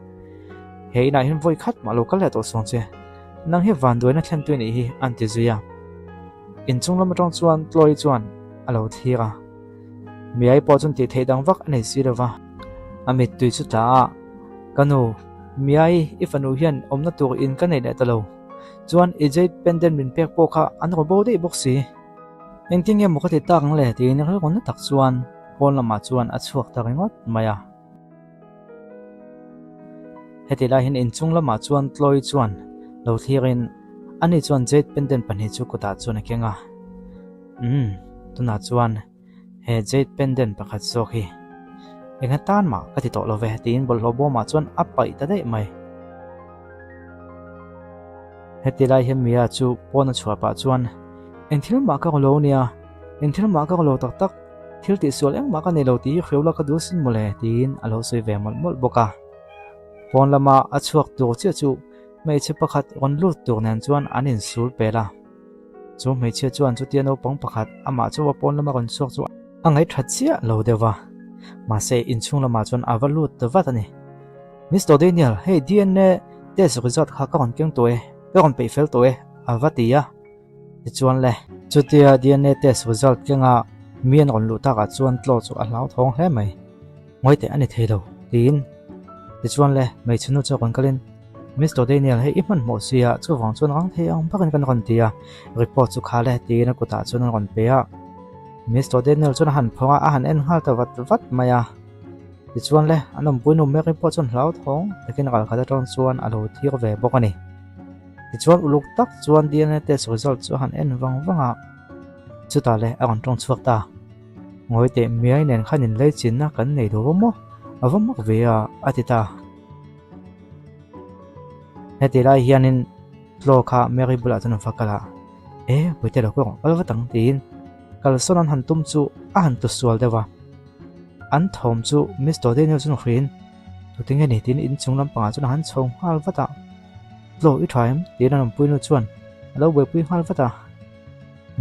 Speaker 1: he na hin voi khat ma lo kal le to song che nang he Vanduaina Thlentu ni hi an ti zuya in chung lama tong chuan tloi chuan alo thira mi ai po chun ti thei dang vak anei sirawa amit tui chu ta kanu mi ai ifanu hian omna tur in ka nei le talo chuan ejait pendant min pek po kha an ro bo de boxi engting em mo ka ti tang le ti ni ron na tak chuan pon lama chuan a chuak ta ringot maya heti la hin in chung lama chuan tloi chuan lo thirin ani chuan jet pendant pani chu ko ta chuan kenga tuna chuan he jet pendant pakhat so hi enga tan ma ka ti to lo ve tin bol lo bo ma chuan apai ta dei mai heti lai hem mia chu pon chua pa chuan en thil ma ka lo nia en thil ma ka lo tak tak thil ti sual eng ma ka ne lo ti khreula ka du sin mole tin alo soi ve mol boka pon lama a chuak tu che chu mei che pakhat on lut tur nan chuan anin sul pela chu mei che chuan chu tiano pang pakhat ama chu pon lama kon chuak chu angai that chia lo dewa ma se in chung lama chuan avalut to watani Mr. Daniel hey DNA test result kha ka kon keng to e ka kon pe fel to e avatia ti chuan le chu tia DNA test result kenga mien on lu ta ka chuan tlo chu a hlau thong hle mai ngoi te ani thelo tin ti chuan le mei chunu chu kon kalin Mr. Daniel hey iman mo sia chu wang chuan ang the ang pakan kan kon tia report chu kha le ti na ku ta chuan kon pe a Mr. Daniel chuan han phonga a han en hal ta wat maya ti chuan le anom puinu me report chuan hlau thong takin kal khata tong chuan alo thir ve bokani ti chuan uluk tak chuan DNA test result chu han en wanga chu ta le a kon tong chuak ta ngoi te miai nen khanin le chin na kan nei do mo avamok ve a atita heti lai hianin tlo kha Mary bula chun fakala puite lo ko alwa tang tin kal sonan han tum chu a han tu sual dewa an thom chu Mr. Daniel chun hrin tu tinge ni tin in chung lam panga chun han chong hal wata tlo I thaim tin an puinu chuan alo we pui hal wata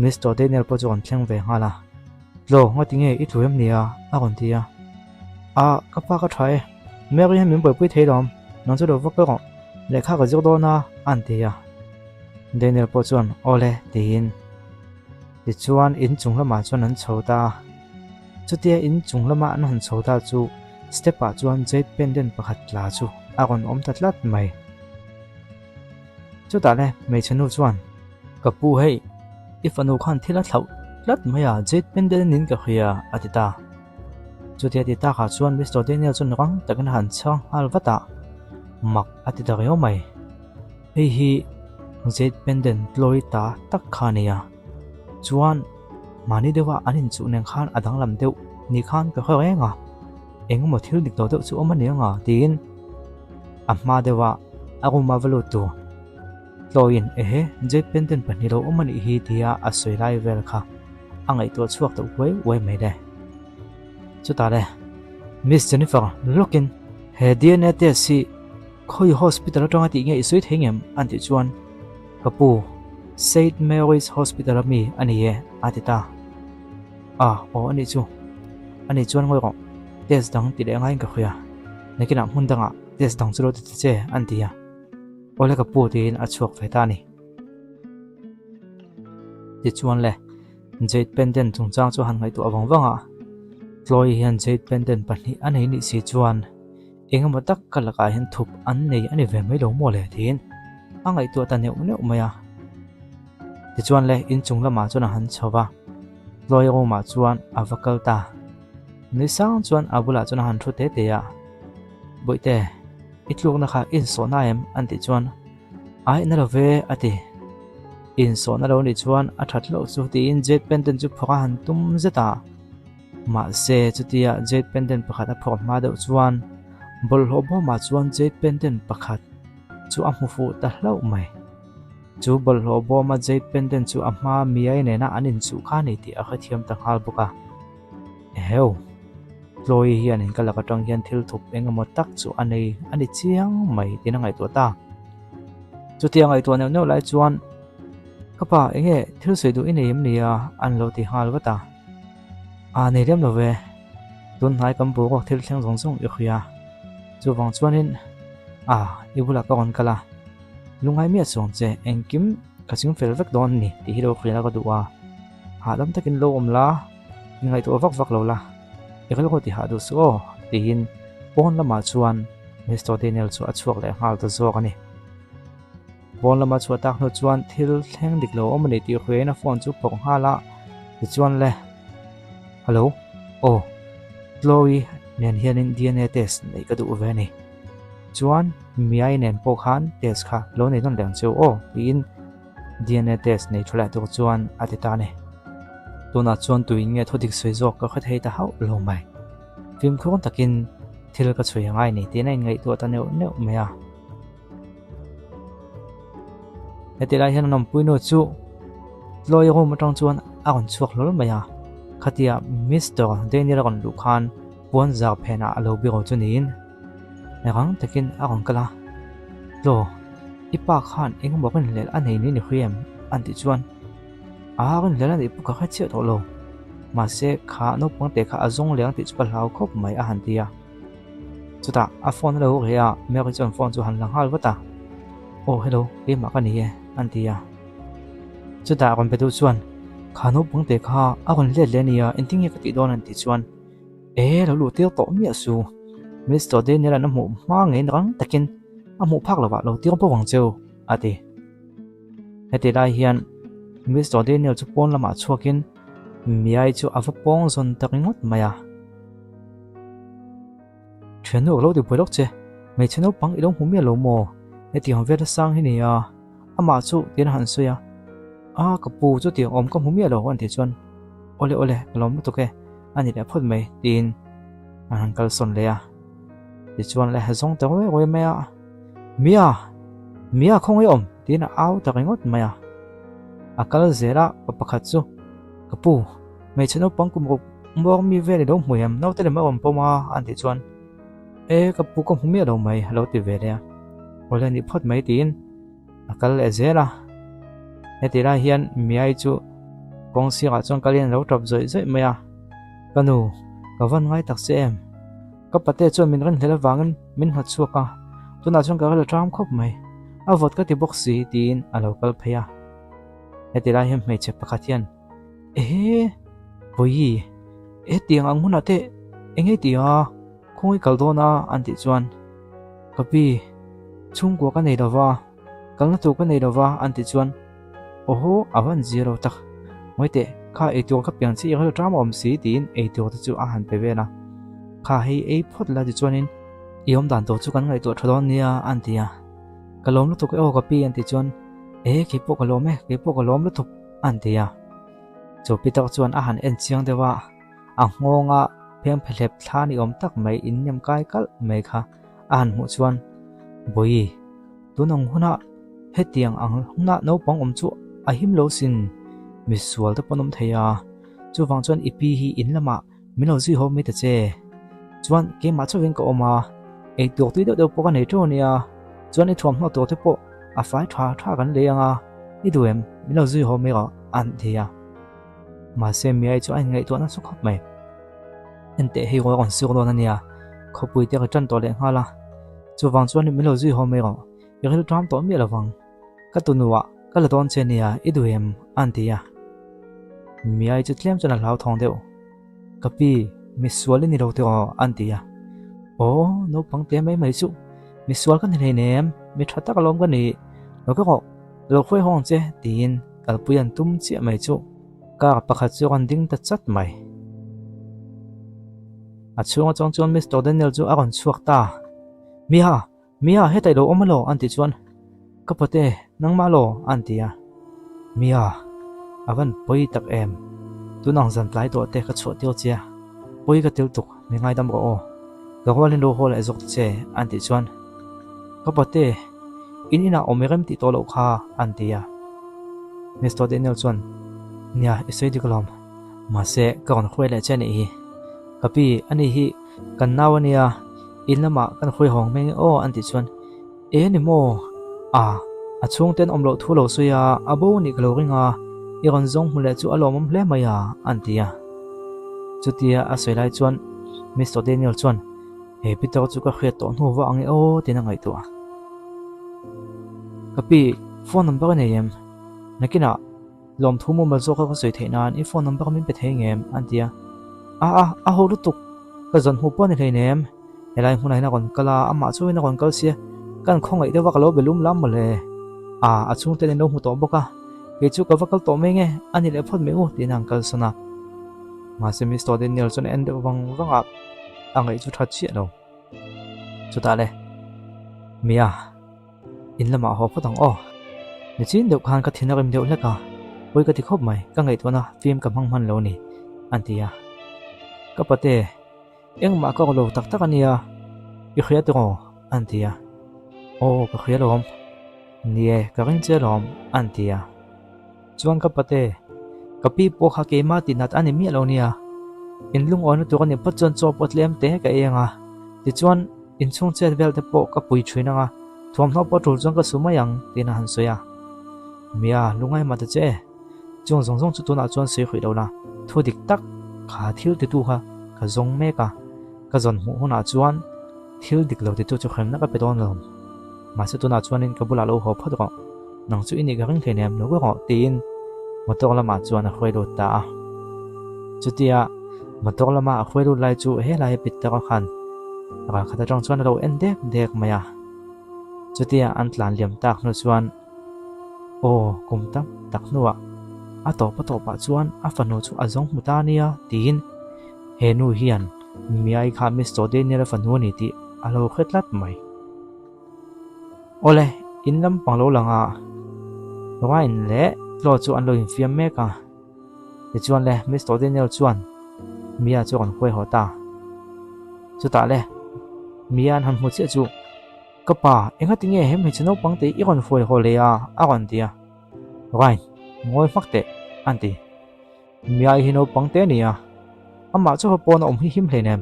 Speaker 1: Mr. Daniel po chuan thleng ve hala tlo ngotinge I thuem nia a kon tia a kapa ka thai Mary hem min pui theilom non chu do vak ko le kha ga jor do na an tia Daniel po chuan ole tin ti chuan in chung lama chuan an chhota chutia in chung lama an han chhota chu step a chuan jet pendant pakhat la chu a kon om tatlat mai chú ta le mấy chân nu chuan cái pu hay if anu khan thila thlau lat maya jet pendel nin ka khia atita chú tia ta kha chuan Mr. Daniel chun rang takan han chang alwata mak atita reo mai hi jet pendel loi ta tak khania chuan mani dewa anin chu neng khan adang lam deuh ni khan ka khoi nga eng mo thil dik do deuh chu omani nga tin amma dewa aguma valu tu loin jet pendel pani lo omani hi tia asoi lai vel kha angai to chuak to we mai de chú ta le Miss Jennifer lookin he DNA test si khoi hospital atanga ti nge isui thengem anti chuan kapu St. Mary's Hospital mi ani ye atita o ani chu ani chuan ngoi ro test dang ti le ngai ka khoya nekina mun danga test dang chulo ti che antia ole kapu tin achuak faita ni ti chuan le jet pendant chung chang chu han ngai tu awangwanga loi hian jet pendant pani anei ni si chuan engemaw tak kalaka hian thup an nei ani ve mai lo mo le thin angai tu ta neu maya ti chuan le in chung lama chuna han chawa loi ro ma chuan avakal ta ni sang chuan abula chuna han thu te ya boite itluk na kha in so na em an ti chuan ai na lo ve ati in so na lo ni chuan a that lo chu ti in jet pendant chu phaka han tum zeta ma se chutia jet pendant pakhat a phok ma deuh chuan bol ho bo ma chuan jet pendant pakhat chu a hmu fu ta hlau mai chu bol ho bo ma jet pendant chu a hma mi ai ne na anin chu kha ni ti a kha thiam ta hal boka heu loi hian in kala ka tang hian thil thup engemaw tak chu ani chiang mai tin ngai to ta chutia ngai to neu lai chuan kapa enge thil sei du ineim nia an lo ti hal wata nei rem lo ve tun hai kam bu ko thil thleng zong zong i khia chu wang chuanin ibula ka on kala lungai mi achong che engkim kaching fel vek don ni ti hiro khina ka duwa halam takin lo omla ngai to vak lo la ikal ko ti ha du so ti hin pon lama chuan Mr. Daniel chu achuak le hal to zo ani pon lama chu tak no chuan thil thleng dik lo omani ti khwena phone chu pok hala ti chuan le hello Chloe nen hianin DNA test nei ka du ve ni chuan mi ai nen po khan test kha lo nei don leng chu tin DNA test nei thula tu chuan atita ne tuna chuan tuin nge thodik soi jok ka khat hei ta hau lo mai film khon takin thil ka chui ngai ni te nai ngai tu ta neu maya etila hian nam puino chu loi ro matang chuan a on chuak lol maya khatia Mr. Daniel kon lu khan puan za phena alo bi ro chunin rang takin a kon kala lo ipa khan engmaw kan lel anei ni khriam anti chuan kan lel ani pu ka kha che to lo ma se kha no pang te kha azong leng ti chu lau khop mai a han tia chuta a phone lo ria me ka chon phone chu han lang hal wata hello e ma ka ni antia chuta kon pe tu chuan khano pang te kha a kon le nia enting ka ti don an ti chuan lo lu tir to mi su Mr. Daniel na mu ma ngai rang takin a mu phak lawa lo tir po wang cheu ati heti lai hian Mr. Daniel chu pon lama chuakin mi ai chu ava pong zon takingot maya thenu lo di bolok che me cheno pang ilong humia lo mo heti hon ve sang hi nia ama chu tin han suya kapu chu ti om kam humia lo an ti chuan ole lom to ke ani le phot mai tin an kal son le a ti chuan le hazong ta we me a mia khong om tin au ta ngot maya akal zera pakhat chu kapu me cheno pang kum mo mi ve le do muyam no te le ma om poma an ti chuan kapu kam humia lo mai lo ti ve le ole ni phot mai tin akal e zera etira hian mi ai chu kong si ga chong kalin lo top zoi maya kanu kawan ngai tak se em kapate chu min ran hlela wangin min hat chuaka tuna chong ka la tram khop mai avot ka ti box si tin a local phaya etira hian me che pakhathian boi tiang ang huna te engei tia khoi kaldona anti chuan kapi chung ko ka nei dawa kal na tu ka nei dawa an ti chuan oho awan zero tak moite kha e tu ka piang chi hel drama om si tin e tu chu a han pe ve na kha hei e phot la ti chuanin iom dan to chu kan ngai to thadon nia an tia kalom lu tu ka o ka pi an ti chuan e ki po kalom e ki po kalom lu tu an tia chu pi tak chuan a han en chiang dewa a ngonga pheng phelep thla ni om tak mai in nyam kai kal mai kha an mu chuan boi tunong huna hetiang ang huna no pang om chu a him lo sin misual ta panom theya chu wang chuan ipi hi in lama milo zi ho mi ta che chuan ke ma chu wing ko oma e tok ti do po ka nei tro nia chuan i thom no to te po a fai tha kan le anga i duem milo zi ho me ga an theya ma se mi ai chu ai ngai to na su khop mai ente hei go kon su do na nia khopui te ka chan to le hala chu wang chuan milo zi ho me ga i hil tram to mi la wang ka tunuwa ka la don che nia i duem an theya mi ai chu tlem chana lau thong deu kapi mi sual ni ro te an tia o no pang te mai chu mi sual kan nei nem mi thata ka lom ka ni lo ka ko lo khoi hong che tin kal puyan tum chi mai chu ka pakhat chu kan ding ta chat mai a chunga chong Mr. Daniel chu a kon chuak ta mi ha he tai lo omalo an ti chuan ka pate nang ma lo an tia mi ha avan poi tak em tu nang zan tlai to te ka chho tiu chia poi ka til tuk mi ngai dam ko o ka walin ro hol ezok che an ti chuan ka pate inina omerem ti to lo kha an tia Mr. Daniel chuan nia isoi di kolom ma se ka kon khoi le che ni hi kapi ani hi kan nawania inlama kan khoi hong meng o an ti chuan e ni mo a chung ten omlo thu lo suya abo ni klo ringa iron zong hule chu alom hle maya an tia chutia a soilai chuan Mr. Daniel chuan e pito chu ka khriat to nu wa angi o tina ngai to kapi phone number ne yem nakina lawmthu mo mal zo ka soi theinan I phone number min pe theingem an tia a ho lu tuk ka zon hu pon ni nem elai hunai na kon kala ama chu na kon kal sia kan khongai de wa ka lo belum lam male a chung te no hu to boka ke chu ka vakal to menge ani le phot me u tin angkal sana ma se Mr. Daniel chon end wang wanga angai chu that chi lo chu ta le mia in lama ho photang o ni chin deuh khan ka thina rim deuh leka poi ka ti khop mai ka ngai to na film ka mang man lo ni antia ka pate eng ma ka lo tak tak ania I khia to antia o ka khia lom nie ka ring che lom antia chuan ka pate kapi po kha ke ma ti nat ani mi lo nia in lung on tu kan ni pachon cho potlem te ka enga ti chuan in chung che vel te po ka pui thina nga thom no potul chong ka sumayang tina han soya mia lungai ma te che chung zong chu tu na chuan sei khui lo na thu dik tak kha thil te tu ha ka zong me ka zon hu na chuan thil dik lo te tu chu khem na ka pedon lo ma se tu na chuan in ka bula lo ho phat ro nang chu ini ga ring thlenem lo go tin motor lama chuan a khoi ro ta chutia motor lama a khoi ro lai chu he lai pit ta khan ra khata tang chuan ro en dek maya chutia an tlan liam tak no chuan o kum tak nuwa a to pa chuan a fanu chu azong mutania tin he nu hian mi ai kha Mr. Daniel fanu ni ti alo khetlat mai ole in lam panglo langa wa in le lo chu an lo in fiam me ka ti chuan le Mr. Daniel chuan mia chu kan khoi hota chu ta le mian han hu che chu kapa enga tinge hem he chno pangte I kon foi ho le a kon tia wai ngoi fakte anti mia hino pangte nia ama chu ho pon om hi him hlenem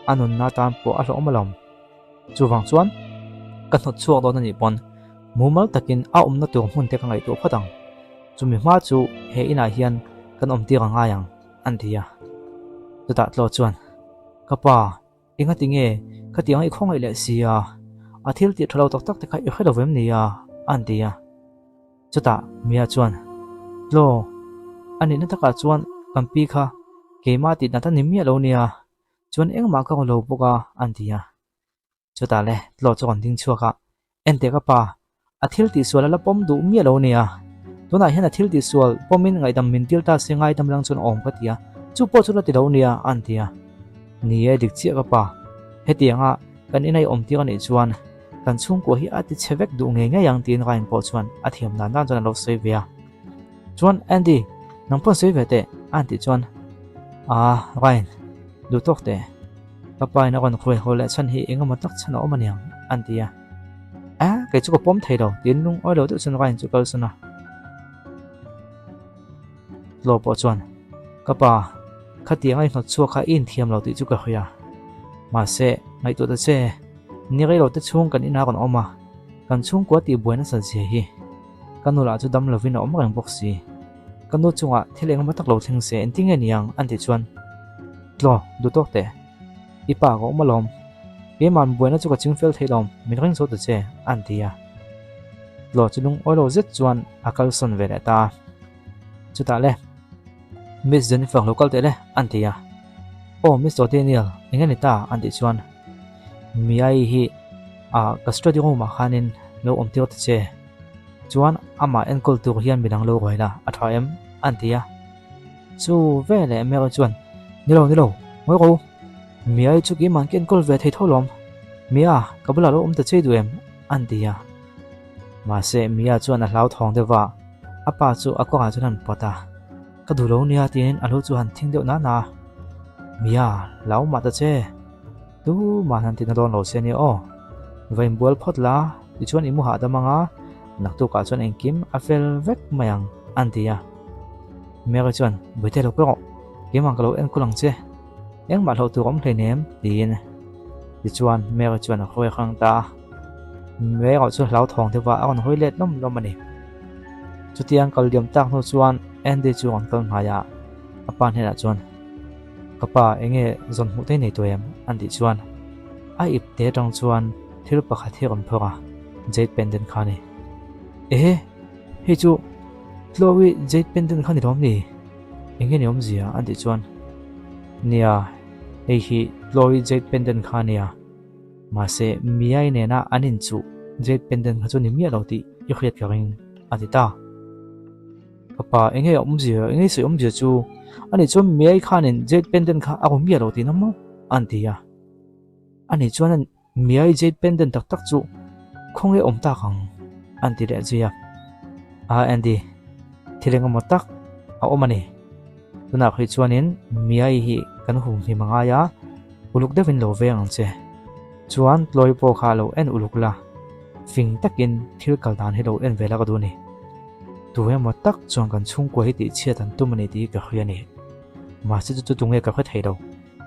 Speaker 1: anun na tam po a lo malom chu wang chuan kan hot chuak do na ni pon mumal takin a na tu hun te ka ngai to phatang chumi ma chu he ina hian kan om ti ka nga yang antia tu ta tlo chuan kapa inga tinge ka tiang I khongai le sia a thil ti thalo tak tak te kai khelo vem nia antia chu ta mia chuan lo ani na taka chuan kampi kha ke ma ti na ta ni mi lo nia chuan eng ma ka lo boka antia chu ta le tlo chu kan ding chuaka ente ka pa thil ti sual la pom du mi lo nia tuna hian a thil ti sual pomin ngai dam min til ta sengai dam lang chun om ka tia chu po chu la ti lo nia an tia ni e dik chi ka pa hetianga kan inai om ti kan e chuan kan chung ko hi ati chevek du nge nge yang tin rain po chuan a thiam na dan chuan lo sei vea chuan Andy nang pon sei ve te an ti chuan rain du tok te kapai na kon khoi hole chan hi enga matak chan o maniang an tia cái chỗ có bom thầy đầu tiến lung oi đầu tự chân rain chu kal sana lo po chuan kapa khati ngai no chu kha in thiam lo ti chu ka hoya ma se ngai to ta che ni gai lo te chung kan ina kon oma kan chung ko ti buena sa je hi kanula chu dam lovin om rang boxi kanu chunga thileng ma tak lo thing se enting aniang an ti chuan lo du tok te ipa go malom be man buena chu ka chingfel thailom min ring so ta che an tia lo chunung oi lo zet chuan akal son ve ta chu ta le Miss Jennifer local te le an tia Miss Daniel engani ta an ti chuan mi ai hi custody room ma khanin lo om tiot che chuan ama enkol tu hian binang lo goila athaem an tia chu ve le me chuan ni lo ngoi go mi ai chu ki man ken kol ve thei tholom mia kabula lo ta che duem an tia ma se mia chuan a hlau thong dewa apa chu akonga chuan pota ka du lo nia tin alo chu han thing deuh na mia lau ma ta che tu ma han tin don lo se ni vain bual photla ti chuan imu ha da manga nak tu ka chuan engkim a fel vek mayang an tia me ga chuan buite lo ko ke mang ka lo en kulang che eng ma lo tu om thei nem tin ti chuan me ga chuan a khoi khang ta me ga chu hlau thong te wa a kon hoi let nom ani chu tiang kal diam tak no chuan Andy chuan kal haya apan hena chuan kapa enge zon mu te nei to em an ti chuan a ip te tang chuan thil pakha the kon phora jade pendant khani hi chu Chloe jade pendant khani rom ni enge ni om zia an ti chuan nia hi Chloe jade pendant khania ma se miai ne na anin chu jade pendant kha chu ni mi lo ti yu khiat ka ring atita papa enge om zia enge se om zia chu ani chu miai khanin jade pendant kha a mi lo ti namo an tia ani chuan miai jade pendant tak tak chu khonge om ta khang an ti le zia Andy thilenga motak a omani tuna khui chuanin miai hi kan hum hi manga ya uluk devin lo ve ang che chuan tloi po kha lo en uluk la fing takin thil kal dan he lo en vela ka du ni tuwe motak chuan kan chung ko hi ti chia tan tu mani ti ka khia ni ma se chu tunge ka kha thei lo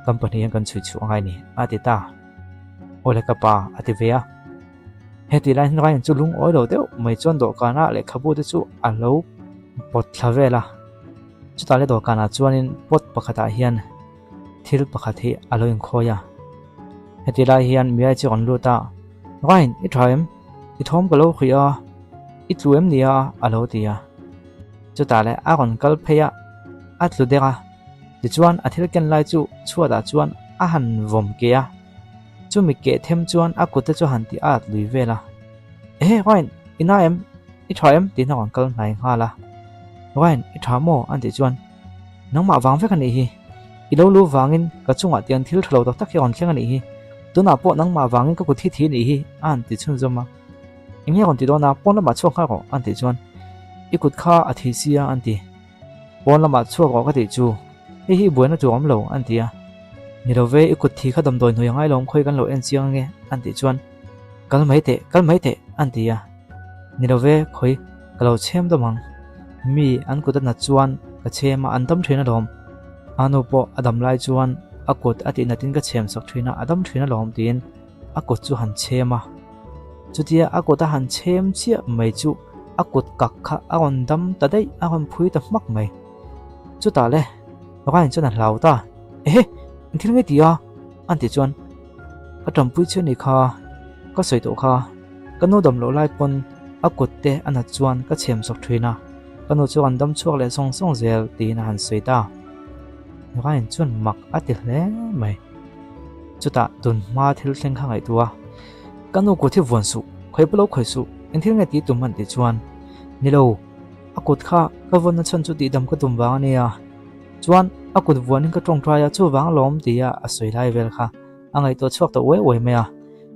Speaker 1: company kan chui chu angai ni atita ole ka pa ativea heti line rain chu lung oi lo deuh mai chuan do kana le khabu te chu alo pot thavela chu ta le do kana chuanin pot pakhata hian thil pakhathi alo in khoya heti lai hian miai chi on lu ta rain I thaim I thom ka lo khia I tluem nia alo tia chu ta le a ron kal pheya atlu dera ti chuan a thil ken lai chu chuada chuan a han vom ke a chu mi ke them chuan a kute chu han ti at lui vela rain ina em I thaim ti na kal nai hala rain I thamo an ti chuan nangma wang ve kan hi I lo lu wangin ka chunga tian thil thlo tak tak hi on thlenga ni hi tuna po nangma wangin ka ku thi ni hi an ti chun zoma inge kon ti do na pon la ma chok kha ko an ti chuan I kut kha a thi sia an ti pon la ma chok ko ka ti chu hi buena tu om lo an tia ni lo ve I kut thi kha dam doi noi ngai lom khoi kan lo en chiang nge an ti chuan kal mai te an tia ni lo ve khoi ka lo chem do mang mi an kut na chuan ka chema an dam thina lom anu po adam lai chuan akut ati na tin ka chem sak thina adam thina lom tin akut chu han chema chutia akut a han chem chia mai chu akut kak kha agon dam ta dei agon phui ta mak mai chu ta le rain chuan an hlau ta thil nge tia an ti chuan ka tam pui chu ni kha ka soi to kha kanu dam lo lai pon akut te ana chuan ka chem sak thina kanu chu an dam chuak le song song zel ti na han soi ta rain chuan mak atil le mai chuta tun ma thil thleng kha ngai tua kanu ko thi von su khoi plo khoi su anh thil nghe tí tụm hẳn tí chuan nilo akut kha ka von na chan chu ti dam ka tum wa ania chuan akut vuan ka tong trai chu wang lom tia a soi lai vel kha angai to chuak to we me a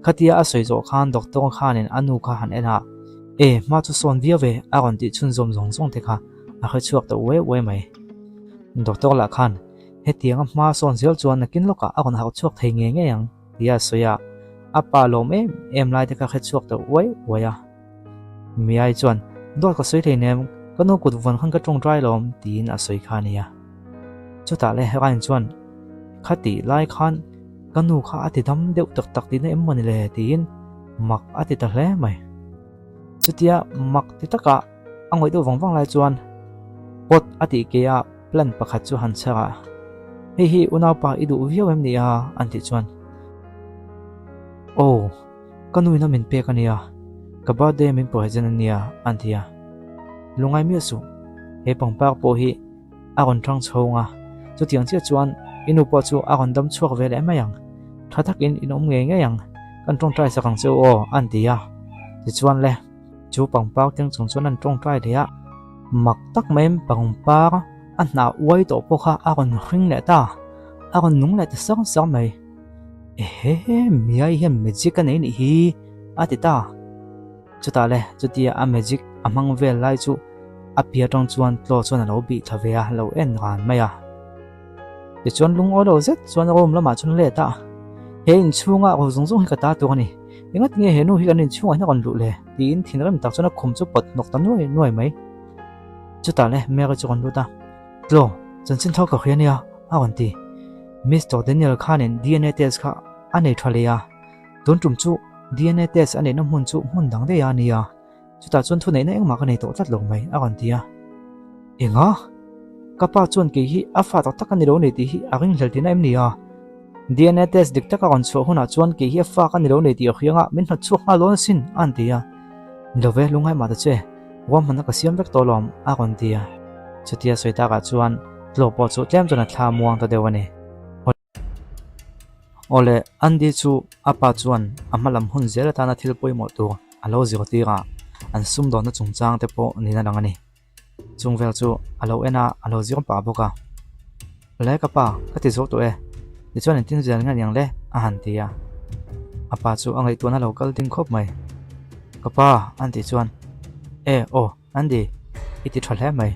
Speaker 1: khatia a soi zo khan doctor khan in anu kha han ena ma chu son via ve a gon ti chun zom zong zong te kha a kha chuak to we mai doctor la khan he tiang ma son zel chuan na kin loka a gon ha chuak thei nge yang tia soya apa lom em lai te ka kha chuak to we ya mi ai chuan doi ka soi thei nem ka no kut von khan ka tong trai lom tin a soi kha nia chu ta le han chuan khati lai khan kanu kha ati dam deuh tak tak tin em mani le tin mak ati ta hle mai chutia mak ti taka angoi do wang lai chuan pot ati ke a plan pakhat chu han chara hi unaw pa idu viau em nia anti chuan kanu na min pe kania ka birthday min po hejan nia antia lungai mi su he pangpak po hi agon thang chhonga chu tiang che chuan inu po chu agon dam chuak vel emayang thatak in inom nge yang kan tong trai sakang chu antia ti chuan le chu pangpak teng chung chuan an tong trai thea mak tak mem pangpak an na wai to po kha agon hring le ta agon nung le ta sang mai mi ai hian magic an ni hi atita chuta le chutia a magic amang vel lai chu apia tong chuan tlo chuan lo bi thavea lo en ran maya ti chuan lung o lo zet chuan rom lama chun le ta he in chunga ro zong zong hi ka ta to ni ingat nge he nu hi kan in chunga na kon lu le tin thinram tak chuna khum chu pot nok ta noi mai chuta le me ga chu kon lu ta tlo chan chin thok ka khiania a wan ti Mr. Daniel Khanin DNA test kha anei thalia don tum chu DNA test ane na mun chu mun dang de ya nia chuta chun thu nei na engma ka nei to tlat lo mai a kan tia enga kapa chun ke hi afa to takani ro nei ti hi aging hlti na em nia DNA test dik taka kon chu huna chuan ke hi afa ka ni ro nei ti khianga min na chu ha lon sin an tia love lungai ma ta che wa man ka siam vek to lom a kon tia chutia soita ka chuan tlo po chu tlem chuna thla muang ta dewani ole andi chu apa chuan Hmalam hun zela ta na thil poimo tu alo zio tira an sum do na chungchang te po ni na langani chungvel chu alo ena alo zio pa boka le ka pa ka ti zo to ni chuan tin zel nga yang le a han tia apa chu angai tu na local ting khop mai ka pa anti chuan andi iti thle mai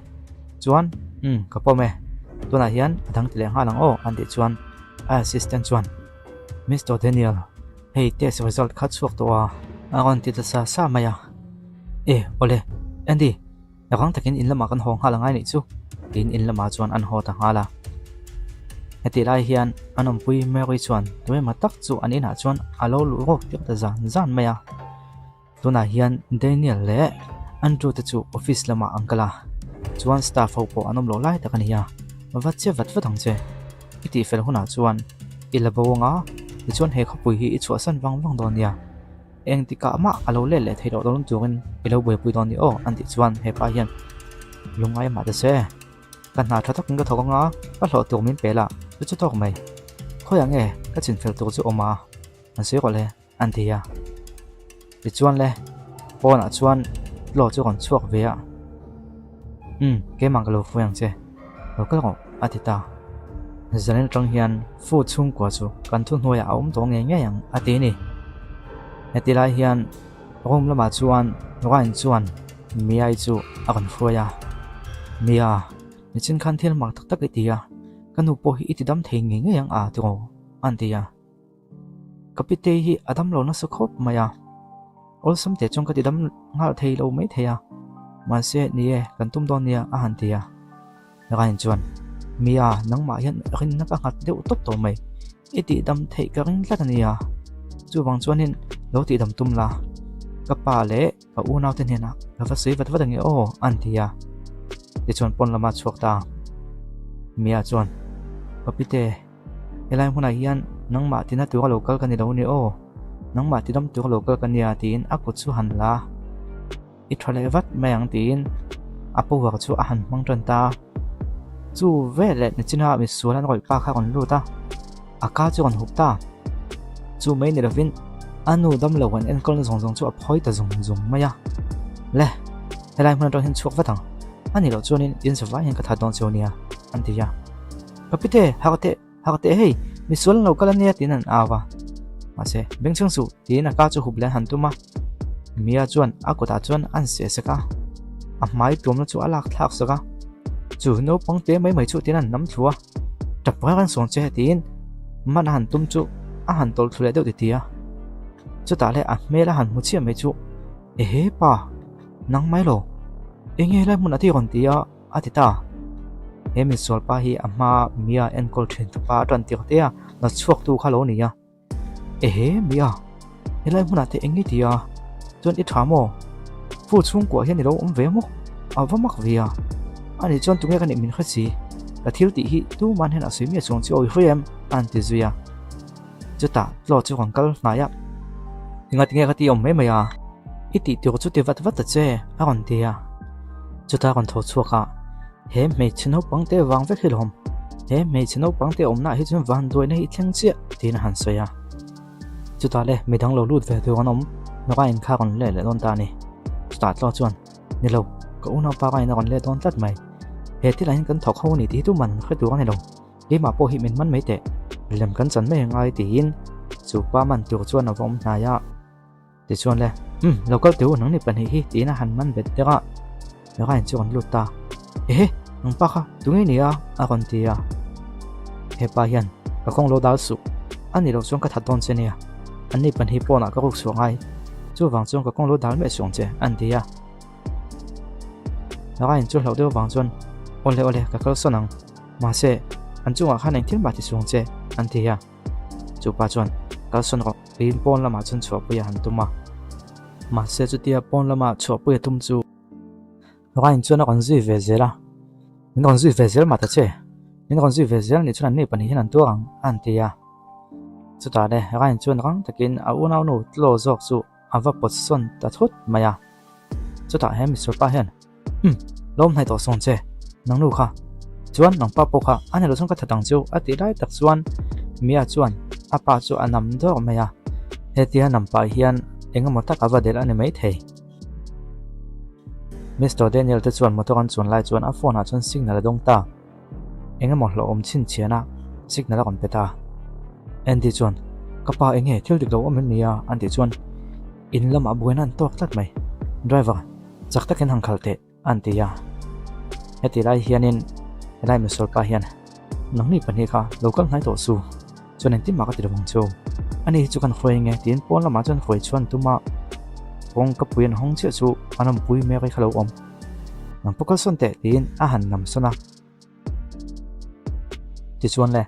Speaker 1: chuan ka po me tu na hian adang tleng ha lang anti chuan assistant chuan Mr. Daniel, test result khat suak to agon ti ta sa maya ole Andy nakang takin in lama kan hong halangai ni chu in lama chuan an ho ta hala heti lai hian anom pui me roi chuan toy matak chu an ina chuan alo lu ro tik ta zan maya tuna hian Daniel le Andrew ta chu office lama angkala chuan staff ho po anom lo lai ta kania wat che wat thang che iti fel huna chuan ilabawanga ti chuan he khapui hi chu san wang don ya eng ti ka ma alo le le thei do don chuin ilo boi pui don ni anti chuan he pa hian lungai ma ta se kan na tha thak nga thawanga pa hlo tu min pela chu tok mai khoyang ka chin fel tu chu oma an se ko le anti ya ti chuan le pona chuan lo chu kon chuak ve a ke mangalo fuyang che lo ka ko atita zanen tang hian fu chung kwa chu kan thu hnoya aum to nge yang ati ni etila hian rom lama chuan ran chuan mi ai chu akan fuya mia ni chin khan thil mak tak tak itia kanu po hi itidam thei nge yang a to antia kapite hi adam lo na sukhop maya ol sam te chong ka tidam ngal thei lo mai theya ma se ni kan tum don nia a han tia ran chuan mia nang ma hian rin na ka ngat deuh top to mai iti dam thei ka ring tla ania chu wang chuanin lo ti dam tum la ka pa le ka u naw ten hena ka fa sei vat nge antia ti chuan pon lama chuak ta mia chuan kapite elai huna hian nang ma tina tu local ka ni lo ni nang ma ti dam tu local ka nia tin akut chu han la i thale vat mayang tin apo wa chu a han mang tran ta chu vele ni china mi sulan roi pa kha kon lu ta aka chu kon hup ta chu mai ni ravin anu dam lo wan en kol zong zong chu a phoi ta zong maya le helai mun ro hin chuak watang ani lo chuanin in sawa hin ka tha don chonia antia kapite hakate hei misol lo kala nia tin an awa ase bengchang su tin a ka chu hublen han tuma mia chuan akota chuan an se saka a mai tum chu alak thak saka chu no pangte mai chu tin an nam thua tapwa kan song che tin man han tum chu a han tol thule deuh ti tia chu ta le a mela han mu chia mai chu he pa nang mai lo enge lai mun ati kon tia atita emi sol pa hi ama mia en kol thin pa tran ti tia na chuak tu khalo nia he mia helai mun ati engi tia chon I thamo fu chung ko hian ni lo ve mo awamak via ani chon tunge kan min khachi ka thil ti hi tu man hen asui mi chung chi oi hrem an ti zuya chuta lo chu kal na ya tinga ka ti om me maya iti ti chu ti vat ta che a kon tia chuta kon tho chuaka he me chino pangte wang ve khilhom he me chino pangte om na hi chun Vanduaina hi thleng che tin han soya chuta le midang lo lut ve tu onom noka in kha kon le don ta ni start lo chuan ni lo ko una pa ka in kon le don tlat mai he ti lain kan thok ho ni ti tu man khe tu kan lo e ma po hi min man mai te lem kan chan mai ngai ti in chu pa man tu chuan a vom na ya ti chuan le local tu nang ni pan hi ti na han man bet te ka noka in chuan lut ta nang pa kha tu ngai ni a kon ti ya he pa hian ka kong lo dal su ani lo chuan ka that don che ni ani pan hi pona ka ruk su ngai chu wang chuan ka kong lo dal me song che an ti ya noka in chu lo de wang chuan ole ka kal sonang ma se an chu kha nang thil ma ti song che an ti ya chu pa chuan kal son ro pin pon lama chun chho pu ya han tuma ma se chu tia pon lama chho pu ya tum chu noka in chuan kon zui ve zela min kon zui ve zel ma ta che min kon zui ve zel ni chuan ni pan hi han tu ang an ti ya chu ta de noka in chuan rang takin a unau no tlo zok chu awa pot son ta thut maya chu ta hem sur pa hen lom hai to song che nang nu kha chuan nang pa po kha ani lo song ka thatang chu ati dai tak chuan mia chuan apa chu anam do maya hetia nam pa hian engemaw tak avadel ani mai thei Mr. Daniel te chuan motor an chuan lai chuan a phone a chuan signal dong ta engemaw hlo om chin chiana signal kon peta Andy chuan kapa enge thil dik lo om nia anti chuan in lama buena an tok tat mai driver chak takin hang khalte anti ya heti lai hianin helai misol pa hian nang ni pani kha local ngai to su chuan en ti ma ka ti rawang chu ani chu kan khoi nge tin pon lama chuan khoi chuan tuma pong ka puin hong che chu anam pui me kai khalo om nang pokal son te tin a han nam sona ti chuan le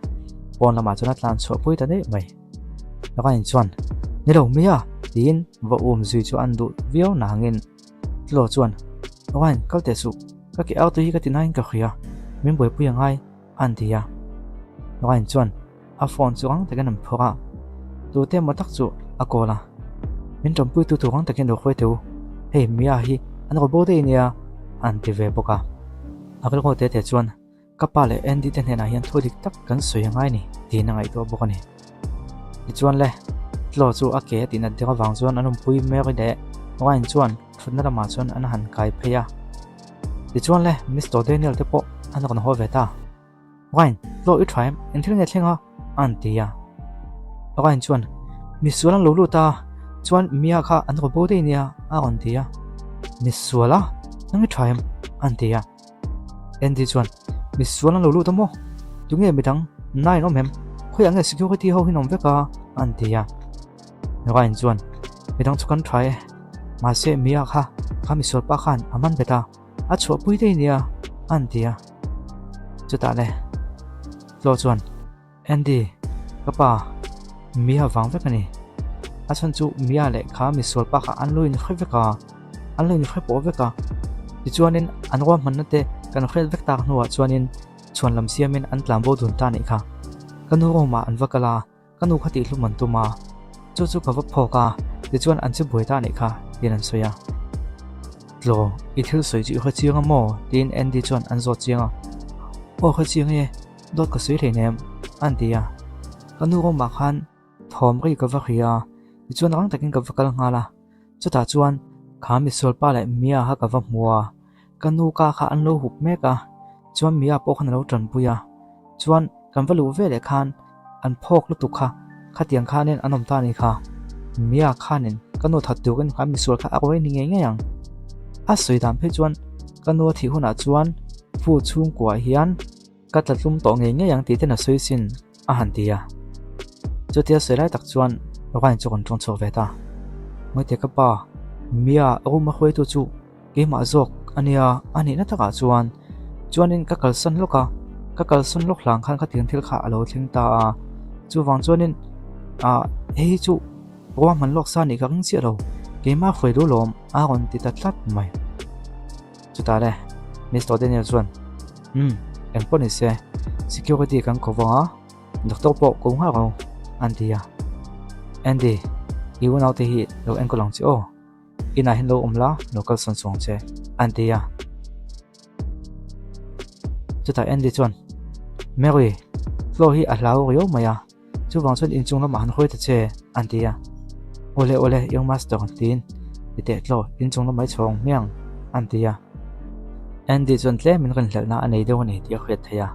Speaker 1: pon lama chuan atlan chho pui ta dei mai laka in chuan ni lo mia tin wa zui chu an du vio na hangin tlo chuan wain kalte su ka ki auto hi ka tinain ka khia min boi pu yangai an dia wain chuan a phone chu ang takan am phoka tu te matak chu akola min tom pui tu ang takin do khoi tu hei mia hi an ko bode nia an ti ve boka akal ko te chuan kapa le endi te hena hian thodik tak kan soi yangai ni ti na ngai to bokani ti chuan le tlo chu ake tin an te ka wang chuan anum pui me ri de wain chuan thunna ma chuan an han kai pheya ti chuan le Mr. Daniel te po an kon ho ve ta wain lo I try en thil nge thlenga an ti ya wain chuan mi suan lo lu ta chuan mia kha an ko bode nia a on ti ya mi suala nang try an ti ya en ti chuan mi suan lo lu ta mo tu nge mi dang nai no mem khoi ang security ho hinom ve ka an ti ya wain chuan mi dang chu kan try ma se mia kha mi sol pa khan aman beta a chho pui de nia an tia chuta le lo chuan Andy kapa mia wang ve kani a chan chu mia le kha mi sol pa kha an loin khoi ve ka an loin khoi po ve ka ti chuanin an wa man na te kan khel vek tak nuwa chuanin chuan lam siamin an tlam bo dun ta ni kha kanu ro ma an vakala kanu khati hlu man tu ma chu chu ka va phoka ti chuan an chu boi ta ni kha tin an soya lo I thil soi chi kha chianga mo tin Andy chuan an zo chianga o kha chianga dot ka sui le nem an tia kanu ro ma khan thom ri ka va khia chuan rang takin ka vakal ngala chuta chuan kha mi sol pa le mia ha ka va hmua kanu ka kha an lo hup meka chuan mia po khan lo tran puya chuan kan valu ve le khan an phok lu tu kha khatiang khanen anom ta ni kha mia khanin kanu that tu kan kha mi sol kha akoi ni nge yang a soi dam phe chuan kanu thi huna chuan fu chung kwa hian ka tlatlum to nge yang ti ten a soi sin a han tia chutia selai tak chuan rokan chokon tong chok ve ta moi te ka pa mia uma khoi tu chu ke ma zok ania ani na taka chuanin ka kalsan loka ka kalsan lok lang khan kha tiang thil kha alo thling ta chu wang chuanin hei chu wa man lok sa ni ka ring chi ro ke ma khoi ru lom a gon ti ta tlat mai chu ta le Mr. Daniel chuan em poni se security kan ko wa doctor po ko ha ro antia Andy iu nau te hi lo en ko long chi o ina hin lo umla local son song che antia chuta Andy chuan Mary flo hi a hlau rio maya chu wang chuan in chung lama han khoi ta che antia ole yung master tin ite tlo in chung lamai chong miang antia Andy chuan tle min kan hlalna anei de ni ti khret thaya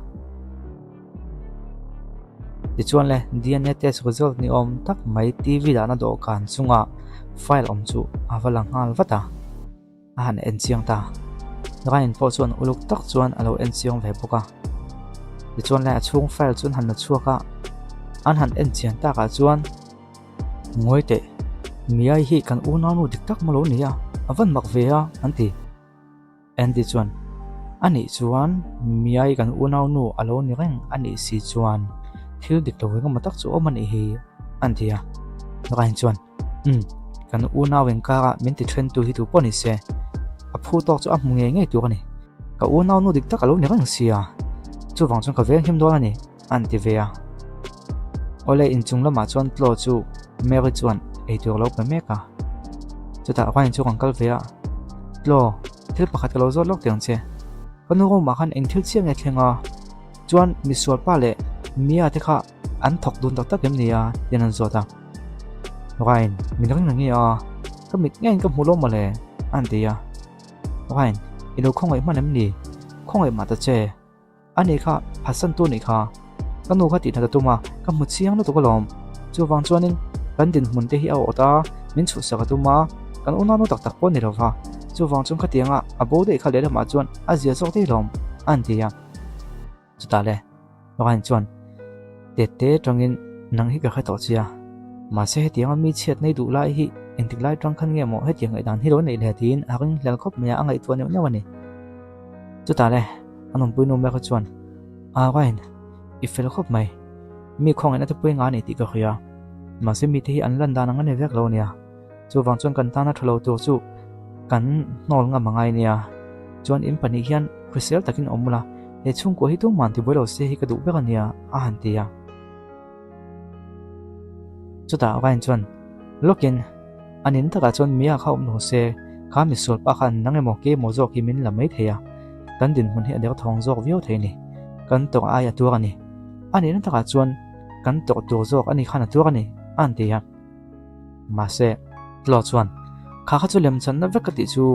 Speaker 1: ti chuan le DNA test result ni om tak mai TV da na do kan chunga file om chu avalang hal wata han en chiang ta rain po chuan uluk tak chuan alo en chiang ve boka ti chuan le chung file chuan han na chuaka an han en chiang ta ka chuan ngoi te miai hi kan u na nu dik tak malo nia avan mak ve a anti Andy chuan ani chuan miai kan u na nu alo ni reng ani si chuan thil dik lo wenga matak chu omani hi antia rain chuan kan u na wen ka min ti Thlentu hi tu poni se a phu tok chu a nge tu ani ka u na nu dik tak alo ni reng sia chu wang chuan ka ve him do ani anti ve a ole in chung lama chuan tlo chu Mary chuan ei tu lo pe meka chuta rain chu kan kal ve a tlo thil pakhat ka lo zo lok tiang che kanu ro ma khan eng thil chiang e thlenga chuan mi sual pa le mia te kha an thok dun tak tak em nia yanan zota rain min ring ngi a ka mit ngen ka mulo male antia rain ilo khongai manem ni khongai ma ta che ani kha phasan tu ni kha kanu kha ti na tu ma ka mu chiang no to ko lom chu wang chuanin kan din mun te hi a ota min chu sa ka tu ma kan una no tak tak po ni ro wa chu wang chung kha tianga a bo de kha le ma chuan a zia sok te lom antia chu ta le rain chuan te tangin nang hi ka kha to chia ma se hetianga mi chet nei du lai hi entik lai tang khan nge mo hetiang ai dan hi ro nei le tin aring lel khop me angai tu ne wani chu ta le anom puinu me kha chuan wain ifel khop mai mi khong ena te pui nga ni ti ka khia ma se mi te hi an lan dan ang ne vek lo nia chu wang chuan kan ta na thlo tu chu kan nol nga mangai nia chuan in pani hian khrisel takin omula he chung ko hi tu man ti boilo se hi ka du bek ania a han tia chuta wain chuan lokin anin taka chuan mia kha no se kha mi sol pa khan nange mo ke mo zo ki min la mai theya kan din mun hi adek thong zok vio theini kan to aya tu ani anin taka chuan kan to tu zok ani khana tu ani an tia ma se tlo chuan kha kha chu lem chan na vekati chu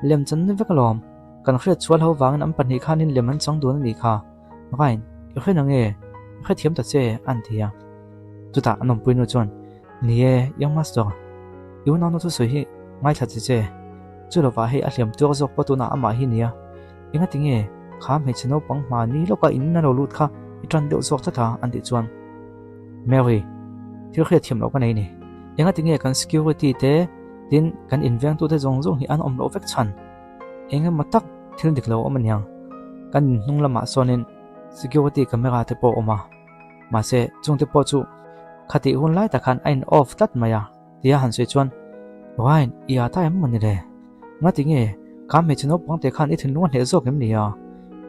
Speaker 1: lem chan na vekalom kan khret chual ho wangin am pani khanin lemon chang dun ni kha wain i khre nange khre thiam ta che an thia chuta anom puinu chuan nie yang master yu na no chu soi hi ngai tha che chu lo wa he a hlem tu zok patuna ama hi nia inga tinge kha me chino pang ma ni loka in na lo lut kha i tran deu zok tha an ti chuan Mary thil khre thiam lo ka nei ni inga tinge kan security te tin kan invent tu te zong zong hi an om lo vek chan enga matak thil dik lo omanyang kan nung lama sonin security camera te po oma ma se chung te po chu khati hun lai ta khan ain off tat maya tia han se chuan wain ia ta em mani re nga tinge ka me chino pang te khan i thin lung he zo kem nia